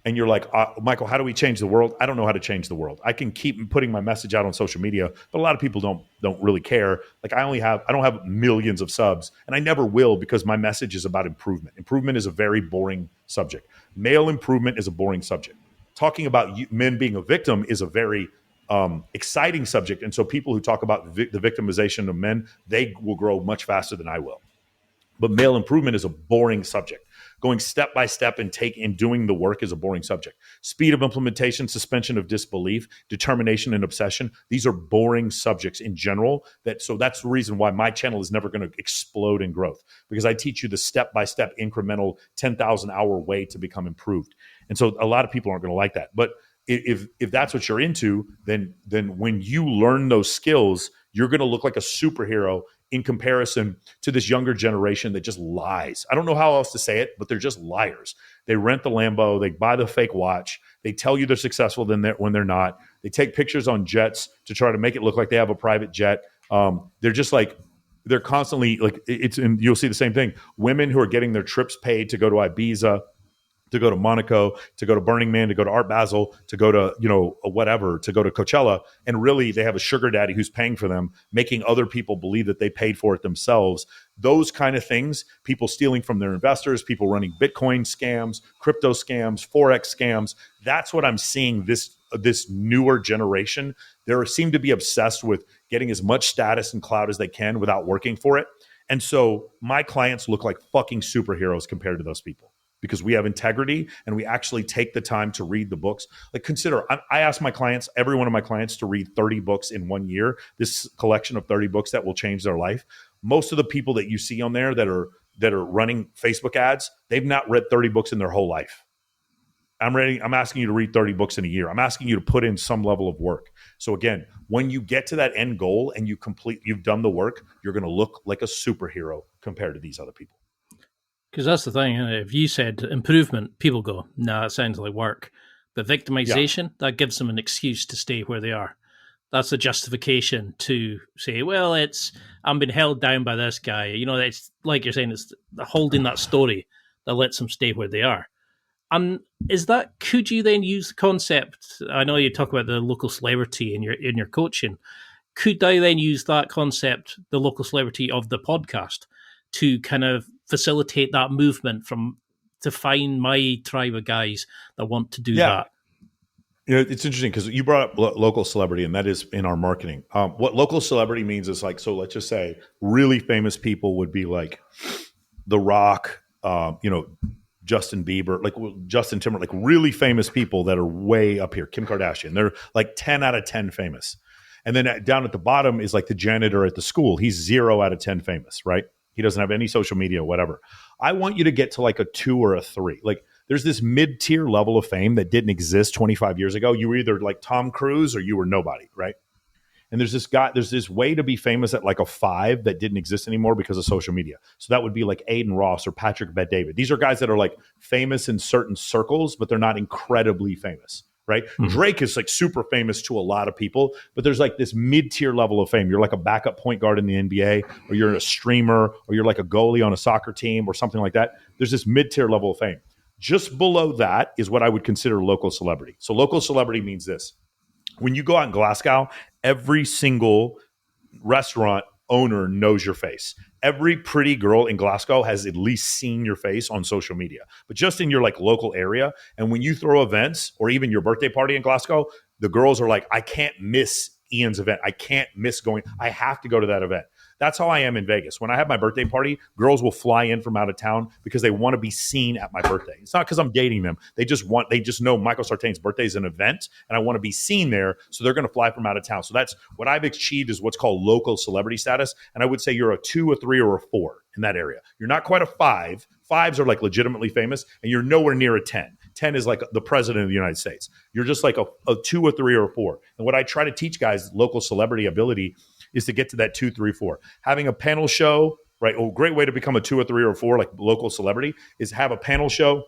and you're like, Michael, how do we change the world? I don't know how to change the world. I can keep putting my message out on social media, but a lot of people don't really care. Like I don't have millions of subs, and I never will, because my message is about improvement. Improvement is a very boring subject. Male improvement is a boring subject. Talking about men being a victim is a very exciting subject. And so people who talk about the victimization of men, they will grow much faster than I will. But male improvement is a boring subject. Going step by step and doing the work is a boring subject. Speed of implementation, suspension of disbelief, determination and obsession. These are boring subjects in general. So that's the reason why my channel is never going to explode in growth, because I teach you the step by step incremental 10,000 hour way to become improved. And so a lot of people aren't going to like that. But if that's what you're into, then when you learn those skills, you're going to look like a superhero in comparison to this younger generation that just lies. I don't know how else to say it, but they're just liars. They rent the Lambo, they buy the fake watch, they tell you they're successful when they're not. They take pictures on jets to try to make it look like they have a private jet. They're just like, they're constantly like, and you'll see the same thing. Women who are getting their trips paid to go to Ibiza, to go to Monaco, to go to Burning Man, to go to Art Basel, to go to, whatever, to go to Coachella. And really they have a sugar daddy who's paying for them, making other people believe that they paid for it themselves. Those kind of things, people stealing from their investors, people running Bitcoin scams, crypto scams, Forex scams. That's what I'm seeing this newer generation. They seem to be obsessed with getting as much status and clout as they can without working for it. And so my clients look like fucking superheroes compared to those people, because we have integrity and we actually take the time to read the books. Like, consider, I ask my clients, every one of my clients, to read 30 books in 1 year, this collection of 30 books that will change their life. Most of the people that you see on there that are running Facebook ads, they've not read 30 books in their whole life. I'm asking you to read 30 books in a year. I'm asking you to put in some level of work. So again, when you get to that end goal and you've done the work, you're going to look like a superhero compared to these other people. Because that's the thing. If you said improvement, people go, nah, it sounds like work. But victimization, that gives them an excuse to stay where they are. That's a justification to say, well, I'm being held down by this guy. It's like you're saying, it's holding that story that lets them stay where they are. And could you then use the concept? I know you talk about the local celebrity in your coaching. Could I then use that concept, the local celebrity of the podcast, to kind of facilitate that movement to find my tribe of guys that want to do that? It's interesting because you brought up local celebrity, and that is in our marketing. What local celebrity means is like, so let's just say really famous people would be like The Rock, Justin Bieber, like Justin Timberlake, like really famous people that are way up here. Kim Kardashian, they're like 10 out of 10 famous. And then down at the bottom is like the janitor at the school. He's 0 out of 10 famous, right? He doesn't have any social media, whatever. I want you to get to like a 2 or a 3. Like, there's this mid-tier level of fame that didn't exist 25 years ago. You were either like Tom Cruise or you were nobody, right? And there's this way to be famous at like a 5 that didn't exist anymore because of social media. So that would be like Aiden Ross or Patrick Bet-David. These are guys that are like famous in certain circles, but they're not incredibly famous, right? Mm-hmm. Drake is like super famous to a lot of people, but there's like this mid-tier level of fame. You're like a backup point guard in the NBA, or you're a streamer, or you're like a goalie on a soccer team or something like that. There's this mid-tier level of fame. Just below that is what I would consider local celebrity. So local celebrity means this. When you go out in Glasgow, every single restaurant owner knows your face. Every pretty girl in Glasgow has at least seen your face on social media, but just in your like local area. And when you throw events or even your birthday party in Glasgow, the girls are like, I can't miss Ian's event. I can't miss going. I have to go to that event. That's how I am in Vegas. When I have my birthday party, girls will fly in from out of town because they want to be seen at my birthday. It's not because I'm dating them. They just know Michael Sartain's birthday is an event and I want to be seen there. So they're going to fly from out of town. So that's what I've achieved, is what's called local celebrity status. And I would say you're a 2, a 3, or a 4 in that area. You're not quite a 5. 5s are like legitimately famous, and you're nowhere near a 10. 10 is like the president of the United States. You're just like a 2, a 3, or a 4. And what I try to teach guys, local celebrity ability, is to get to that 2, 3, 4. Having a panel show, right? A great way to become a 2, or 3, or 4, like local celebrity, is have a panel show,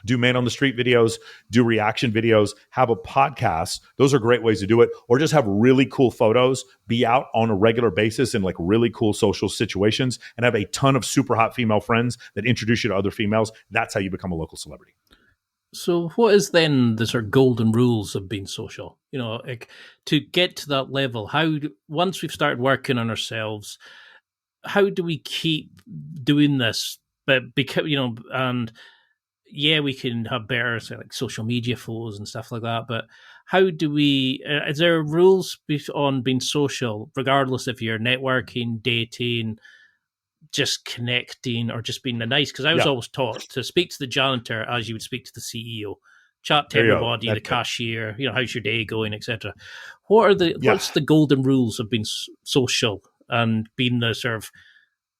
do man on the street videos, do reaction videos, have a podcast. Those are great ways to do it. Or just have really cool photos, be out on a regular basis in like really cool social situations, and have a ton of super hot female friends that introduce you to other females. That's how you become a local celebrity. So what is then the sort of golden rules of being social? Like, to get to that level, once we've started working on ourselves, how do we keep doing this? But because, and yeah, we can have better like social media flows and stuff like that. But how do we, is there rules on being social, regardless if you're networking, dating, just connecting or just being nice? Because I was always taught to speak to the janitor as you would speak to the CEO, chat to everybody, the cashier, how's your day going, etc. What's the golden rules of being social and being the sort of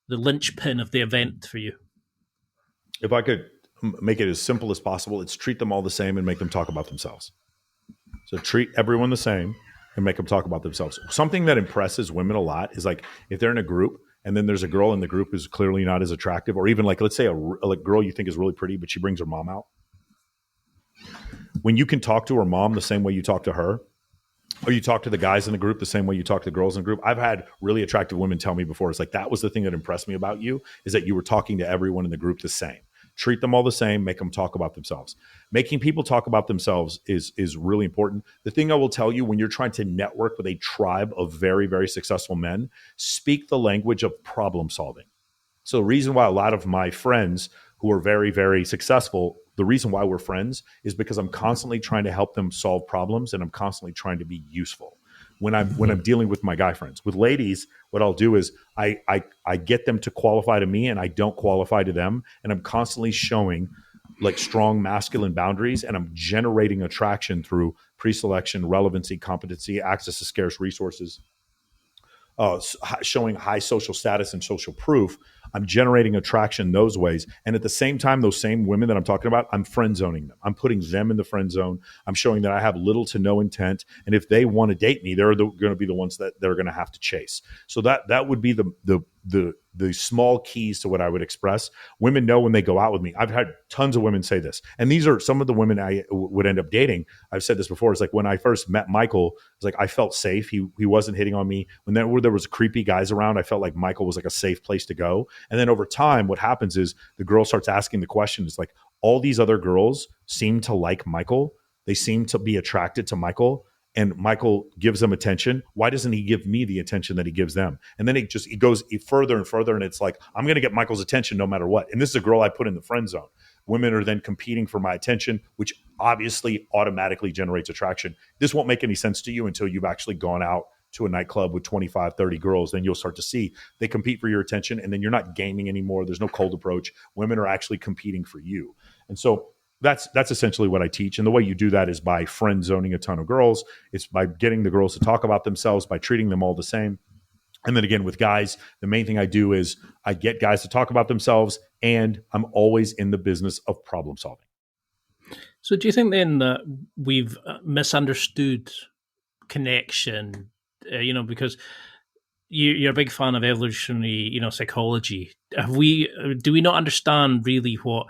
the linchpin of the event for you? If I could make it as simple as possible, it's treat them all the same and make them talk about themselves. So treat everyone the same and make them talk about themselves. Something that impresses women a lot is like if they're in a group and then there's a girl in the group who's clearly not as attractive, or even like, let's say a girl you think is really pretty, but she brings her mom out. When you can talk to her mom the same way you talk to her, or you talk to the guys in the group the same way you talk to the girls in the group. I've had really attractive women tell me before, it's like, that was the thing that impressed me about you, is that you were talking to everyone in the group the same. Treat them all the same, make them talk about themselves. Making people talk about themselves is really important. The thing I will tell you, when you're trying to network with a tribe of very, very successful men, speak the language of problem solving. So the reason why a lot of my friends who are very, very successful, the reason why we're friends is because I'm constantly trying to help them solve problems and I'm constantly trying to be useful. When I'm dealing with my guy friends. With ladies, what I'll do is I get them to qualify to me and I don't qualify to them. And I'm constantly showing like strong masculine boundaries, and I'm generating attraction through pre-selection, relevancy, competency, access to scarce resources, showing high social status and social proof. I'm generating attraction those ways. And at the same time, those same women that I'm talking about, I'm friend zoning them. I'm putting them in the friend zone. I'm showing that I have little to no intent. And if they want to date me, they're going to be the ones that they're going to have to chase. So that would be the small keys to what I would express. Women know when they go out with me. I've had tons of women say this. And these are some of the women I would end up dating. I've said this before. It's like when I first met Michael, it's like I felt safe. He wasn't hitting on me. When there was creepy guys around, I felt like Michael was like a safe place to go. And then over time, what happens is the girl starts asking the question. It's like all these other girls seem to like Michael. They seem to be attracted to Michael. And Michael gives them attention. Why doesn't he give me the attention that he gives them? And then it goes further and further. And it's like, I'm going to get Michael's attention no matter what. And this is a girl I put in the friend zone. Women are then competing for my attention, which obviously automatically generates attraction. This won't make any sense to you until you've actually gone out to a nightclub with 25, 30 girls. Then you'll start to see they compete for your attention. And then you're not gaming anymore. There's no cold approach. Women are actually competing for you. And so that's essentially what I teach. And the way you do that is by friend zoning a ton of girls. It's by getting the girls to talk about themselves, by treating them all the same. And then again, with guys, the main thing I do is I get guys to talk about themselves, and I'm always in the business of problem solving. So do you think then that we've misunderstood connection, because you're a big fan of evolutionary, psychology. Do we not understand really what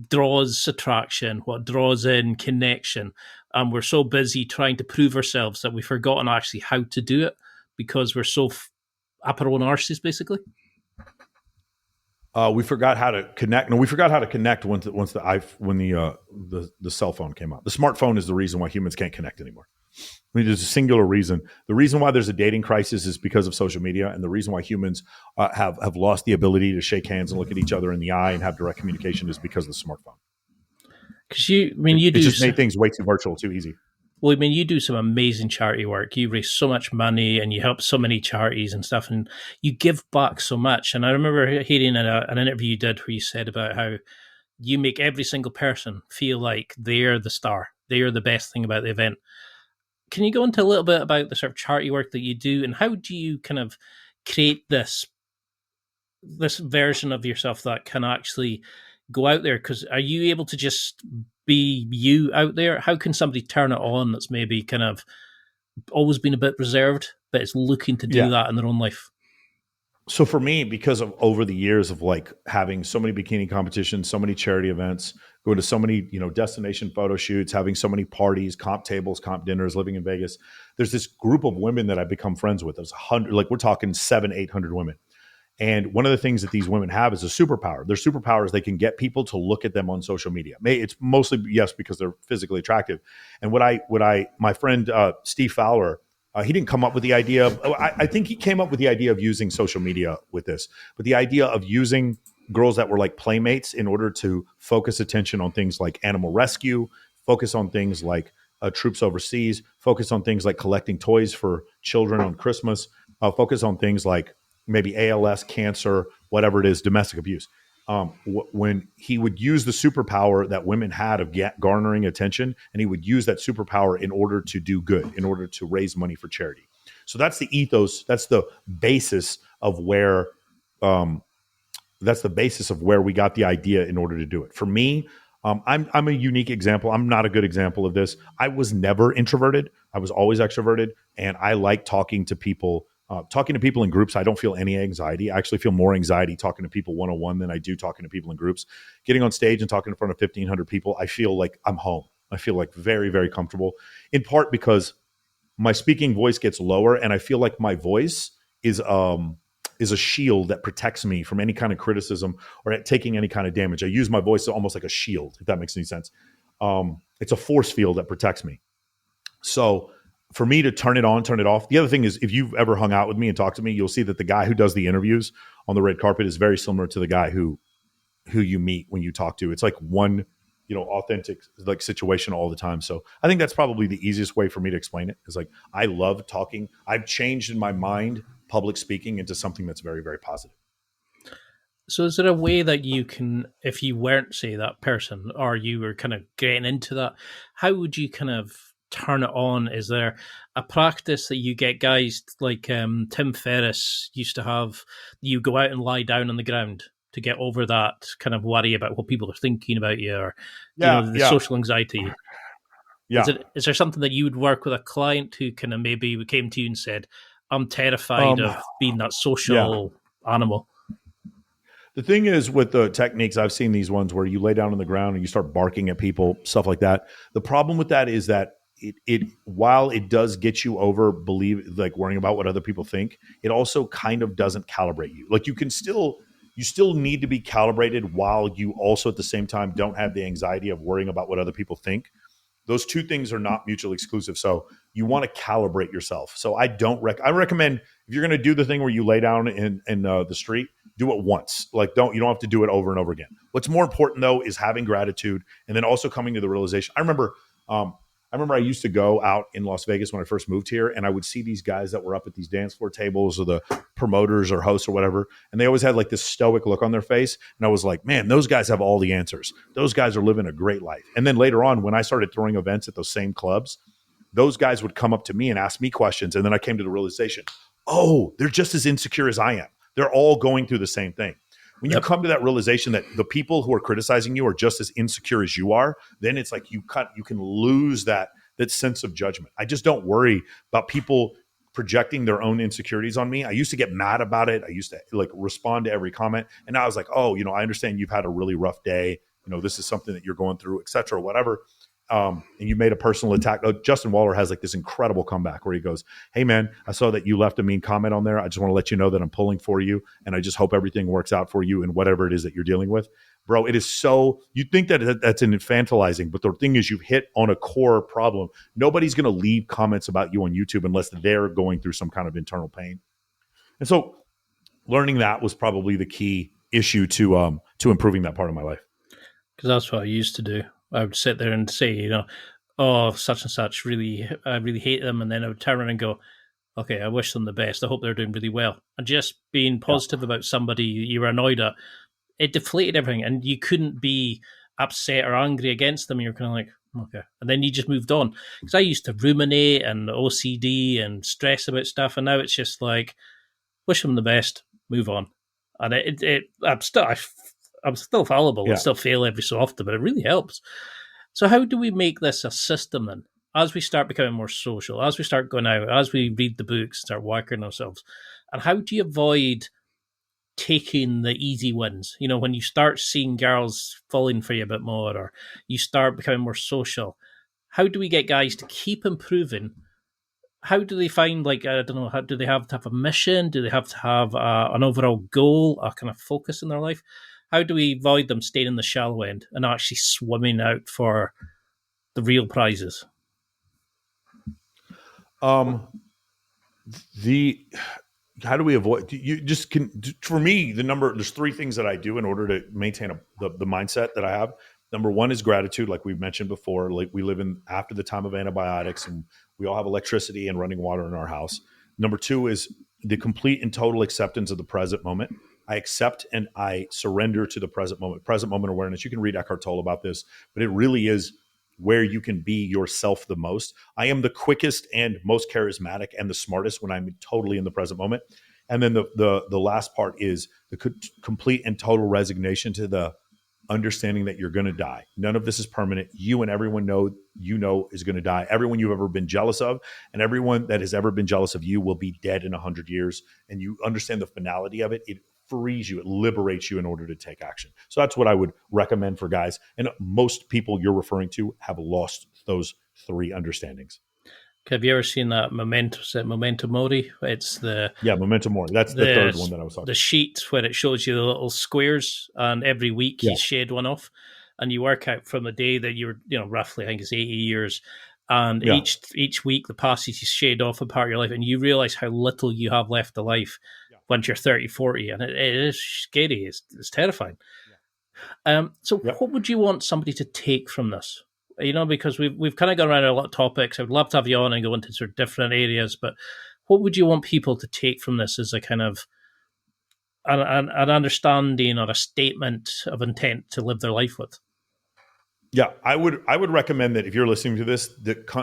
draws attraction, what draws in connection? And we're so busy trying to prove ourselves that we've forgotten actually how to do it because we're so up our own arses, basically. We forgot how to connect. No, we forgot how to connect when the cell phone came out. The smartphone is the reason why humans can't connect anymore. I mean, there's a singular reason. The reason why there's a dating crisis is because of social media, and the reason why humans have lost the ability to shake hands and look at each other in the eye and have direct communication is because of the smartphone. Because it just made things way too virtual, too easy. Well, you do some amazing charity work. You raise so much money and you help so many charities and stuff, and you give back so much. And I remember hearing an interview you did where you said about how you make every single person feel like they're the star. They are the best thing about the event. Can you go into a little bit about the sort of charity work that you do, and how do you kind of create this version of yourself that can actually go out there? Because are you able to just be you out there? How can somebody turn it on that's maybe kind of always been a bit reserved, but is looking to do that in their own life? So for me, because of over the years of like having so many bikini competitions, so many charity events, going to so many, destination photo shoots, having so many parties, comp tables, comp dinners, living in Vegas, there's this group of women that I've become friends with. There's 100, like we're talking 700-800 women. And one of the things that these women have is a superpower. Their superpower is they can get people to look at them on social media. It's mostly, yes, because they're physically attractive. And my friend, Steve Fowler, he didn't come up with the idea of, I think he came up with the idea of using social media with this, but the idea of using girls that were like playmates in order to focus attention on things like animal rescue, focus on things like troops overseas, focus on things like collecting toys for children on Christmas, focus on things like maybe ALS, cancer, whatever it is, domestic abuse. When he would use the superpower that women had of garnering attention, and he would use that superpower in order to do good, in order to raise money for charity. So that's the ethos. That's the basis of where we got the idea in order to do it. For me, I'm a unique example. I'm not a good example of this. I was never introverted. I was always extroverted, and I like talking to people. Talking to people in groups, I don't feel any anxiety. I actually feel more anxiety talking to people one-on-one than I do talking to people in groups. Getting on stage and talking in front of 1,500 people, I feel like I'm home. I feel like very, very comfortable, in part because my speaking voice gets lower, and I feel like my voice is a shield that protects me from any kind of criticism or taking any kind of damage. I use my voice almost like a shield, if that makes any sense. It's a force field that protects me. So for me to turn it on, turn it off. The other thing is, if you've ever hung out with me and talked to me, you'll see that the guy who does the interviews on the red carpet is very similar to the guy who you meet when you talk to. It's like one, authentic like situation all the time. So I think that's probably the easiest way for me to explain it. Is like, I love talking. I've changed in my mind public speaking into something that's very, very positive. So is there a way that you can, if you weren't, say, that person, or you were kind of getting into that, how would you kind of turn it on? Is there a practice that you get guys like Tim Ferriss used to have? You go out and lie down on the ground to get over that kind of worry about what people are thinking about you, or the social anxiety. Yeah. Is there something that you would work with a client who kind of maybe came to you and said, I'm terrified of being that social animal? The thing is, with the techniques, I've seen these ones where you lay down on the ground and you start barking at people, stuff like that. The problem with that is that it while it does get you over worrying about what other people think, it also kind of doesn't calibrate you. Like, you still need to be calibrated while you also at the same time don't have the anxiety of worrying about what other people think. Those two things are not mutually exclusive. So you want to calibrate yourself. So I recommend, if you're going to do the thing where you lay down in the street, do it once. Like, you don't have to do it over and over again. What's more important though is having gratitude, and then also coming to the realization. I remember I used to go out in Las Vegas when I first moved here, and I would see these guys that were up at these dance floor tables, or the promoters or hosts or whatever, and they always had like this stoic look on their face. And I was like, man, those guys have all the answers. Those guys are living a great life. And then later on, when I started throwing events at those same clubs, those guys would come up to me and ask me questions. And then I came to the realization, oh, they're just as insecure as I am. They're all going through the same thing. When you come to that realization that the people who are criticizing you are just as insecure as you are, then it's like you can lose that sense of judgment. I just don't worry about people projecting their own insecurities on me. I used to get mad about it. I used to like respond to every comment. And now I was like, oh, I understand you've had a really rough day. This is something that you're going through, et cetera, whatever. And you made a personal attack. Justin Waller has like this incredible comeback where he goes, hey man, I saw that you left a mean comment on there. I just want to let you know that I'm pulling for you, and I just hope everything works out for you in whatever it is that you're dealing with. Bro, it is so, you think that that's an infantilizing, but the thing is, you've hit on a core problem. Nobody's going to leave comments about you on YouTube unless they're going through some kind of internal pain. And so learning that was probably the key issue to improving that part of my life. Because that's what I used to do. I would sit there and say, oh, such and such, I really hate them. And then I would turn around and go, okay, I wish them the best. I hope they're doing really well. And just being positive about somebody you were annoyed at, it deflated everything. And you couldn't be upset or angry against them. You're kind of like, okay. And then you just moved on. Because I used to ruminate and OCD and stress about stuff. And now it's just like, wish them the best, move on. And I'm still fallible and still fail every so often, but it really helps. So how do we make this a system then? As we start becoming more social, as we start going out, as we read the books, start working ourselves, and how do you avoid taking the easy wins? When you start seeing girls falling for you a bit more, or you start becoming more social, how do we get guys to keep improving? How do they find, I don't know, how do they have to have a mission? Do they have to have an overall goal, a kind of focus in their life? How do we avoid them staying in the shallow end and actually swimming out for the real prizes? How do we avoid? For me, there's three things that I do in order to maintain the mindset that I have. Number one is gratitude, like we've mentioned before. Like, we live in after the time of antibiotics, and we all have electricity and running water in our house. Number two is the complete and total acceptance of the present moment. I accept and I surrender to the present moment awareness. You can read Eckhart Tolle about this, but it really is where you can be yourself the most. I am the quickest and most charismatic and the smartest when I'm totally in the present moment. And then the last part is the complete and total resignation to the understanding that you're going to die. None of this is permanent. You and everyone is going to die. Everyone you've ever been jealous of and everyone that has ever been jealous of you will be dead in 100 years. And you understand the finality of it. It frees you. It liberates you in order to take action. So that's what I would recommend for guys. And most people you're referring to have lost those three understandings. Have you ever seen that Memento Mori? It's Memento Mori. That's the third one that I was talking about. The sheet where it shows you the little squares, and every week you shade one off, and you work out from the day that you're, roughly, I think it's 80 years, and each week the passes you shade off a part of your life, and you realize how little you have left of life once you're 30, 40, and it is scary. It's terrifying. What would you want somebody to take from this? Because we've kind of gone around a lot of topics. I'd love to have you on and go into sort of different areas, but what would you want people to take from this as a kind of an understanding or a statement of intent to live their life with? Yeah, I would recommend that if you're listening to this,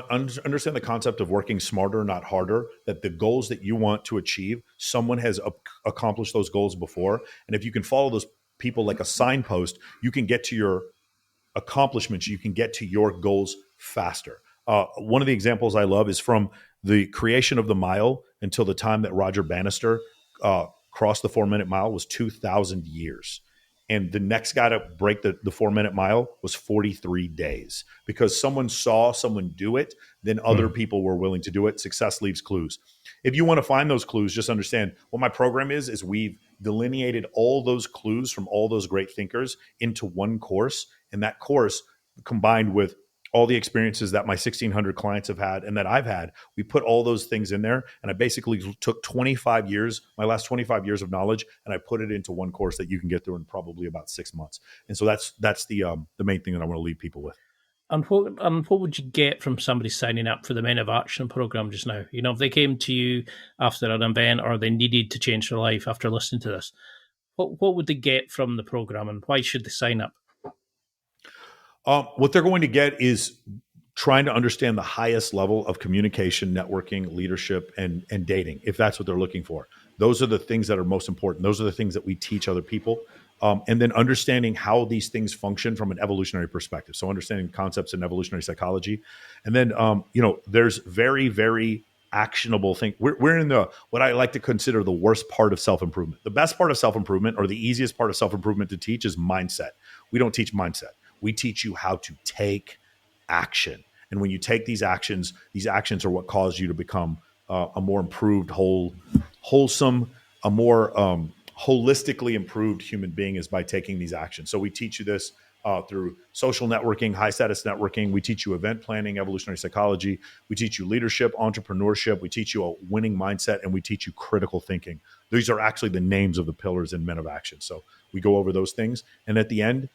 understand the concept of working smarter, not harder, that the goals that you want to achieve, someone has accomplished those goals before. And if you can follow those people like a signpost, you can get to your accomplishments, you can get to your goals faster. One of the examples I love is from the creation of the mile until the time that Roger Bannister crossed the 4-minute mile was 2,000 years. And the next guy to break the 4-minute mile was 43 days because someone saw someone do it, then other people were willing to do it. Success leaves clues. If you want to find those clues, just understand what my program is we've delineated all those clues from all those great thinkers into one course. And that course, combined with all the experiences that my 1,600 clients have had and that I've had, we put all those things in there. And I basically took 25 years, my last 25 years of knowledge, and I put it into one course that you can get through in probably about 6 months. And so that's the main thing that I want to leave people with. And what would you get from somebody signing up for the Men of Action program just now? If they came to you after an event or they needed to change their life after listening to this, what would they get from the program and why should they sign up? What they're going to get is trying to understand the highest level of communication, networking, leadership, and dating, if that's what they're looking for. Those are the things that are most important. Those are the things that we teach other people. And then understanding how these things function from an evolutionary perspective. So understanding concepts in evolutionary psychology. And then, there's very, very actionable thing. We're in what I like to consider the worst part of self-improvement. The best part of self-improvement or the easiest part of self-improvement to teach is mindset. We don't teach mindset. We teach you how to take action. And when you take these actions are what cause you to become a more improved, wholesome, a more holistically improved human being is by taking these actions. So we teach you this through social networking, high status networking. We teach you event planning, evolutionary psychology. We teach you leadership, entrepreneurship. We teach you a winning mindset, and we teach you critical thinking. These are actually the names of the pillars in Men of Action. So we go over those things. And at the end,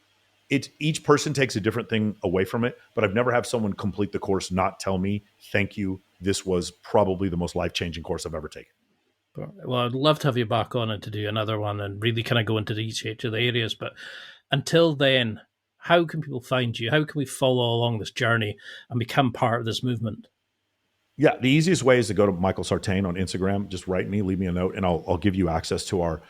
each person takes a different thing away from it, but I've never had someone complete the course not tell me, thank you, this was probably the most life-changing course I've ever taken. Well, I'd love to have you back on and to do another one and really kind of go into each of the areas. But until then, how can people find you? How can we follow along this journey and become part of this movement? Yeah, the easiest way is to go to Michael Sartain on Instagram. Just write me, leave me a note, and I'll give you access to our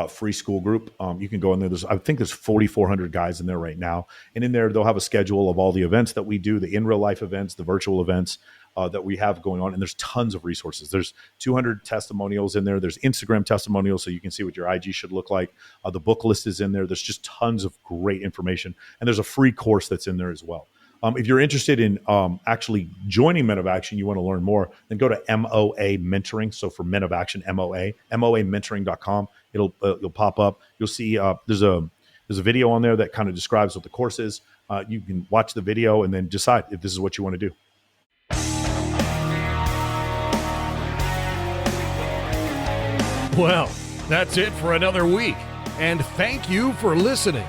free school group. You can go in there. I think there's 4,400 guys in there right now. And in there, they'll have a schedule of all the events that we do, the in real life events, the virtual events that we have going on. And there's tons of resources. There's 200 testimonials in there. There's Instagram testimonials, so you can see what your IG should look like. The book list is in there. There's just tons of great information. And there's a free course that's in there as well. If you're interested in actually joining Men of Action, you want to learn more, then go to MOA Mentoring. So for Men of Action, MOAmentoring.com. You'll pop up. You'll see there's a video on there that kind of describes what the course is. You can watch the video and then decide if this is what you want to do. Well, that's it for another week. And thank you for listening.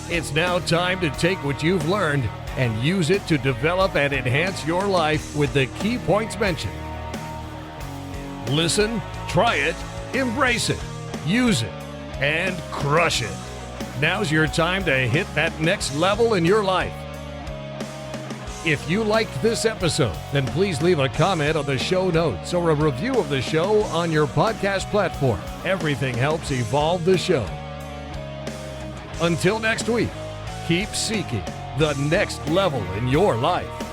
It's now time to take what you've learned and use it to develop and enhance your life with the key points mentioned. Listen, try it, embrace it, use it, and crush it. Now's your time to hit that next level in your life. If you liked this episode, then please leave a comment on the show notes or a review of the show on your podcast platform. Everything helps evolve the show. Until next week, keep seeking the next level in your life.